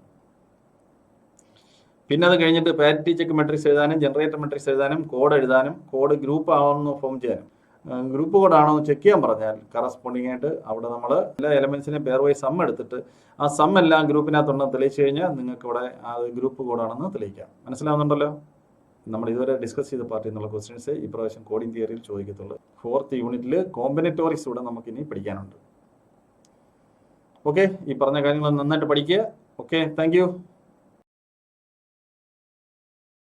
പിന്നെ അത് കഴിഞ്ഞിട്ട് പാരിറ്റി ചെക്ക് മെട്രിക്സ് എഴുതാനും ജനറേറ്റർ മെട്രിക്സ് എഴുതാനും കോഡ് എഴുതാനും കോഡ് ഗ്രൂപ്പ് ആണെന്ന് ഫോം ചെയ്യാനും ഗ്രൂപ്പ് കോഡാണോ എന്ന് ചെക്ക് ചെയ്യാൻ പറഞ്ഞാൽ കറസ്പോണ്ടിങ് ആയിട്ട് അവിടെ നമ്മൾ എല്ലാ എലമെന്റ്സിനെയും പെയർ വൈസ് സം എടുത്തിട്ട് ആ സം എല്ലാം ഗ്രൂപ്പിനകത്തുണ്ടെന്ന് തെളിയിച്ചു കഴിഞ്ഞാൽ നിങ്ങൾക്ക് ഇവിടെ അത് ഗ്രൂപ്പ് കോഡാണെന്ന് തെളിയിക്കാം. മനസ്സിലാവുന്നുണ്ടല്ലോ? നമ്മൾ ഇതുവരെ ഡിസ്കസ് ചെയ്ത പാർട്ടിൽ നിന്നുള്ള ക്വസ്റ്റ്യൻസ് ഈ പ്രാവശ്യം കോഡിംഗ് തിയറിയിൽ ചോദിക്കത്തുള്ളൂ. 4th യൂണിറ്റിൽ കോമ്പിനറ്റോറിക്സ് കൂടെ നമുക്കിനി പഠിക്കാനുണ്ട്. ഓക്കെ, ഈ പറഞ്ഞ കാര്യങ്ങൾ നന്നായിട്ട് പഠിക്കുക. Okay, thank you.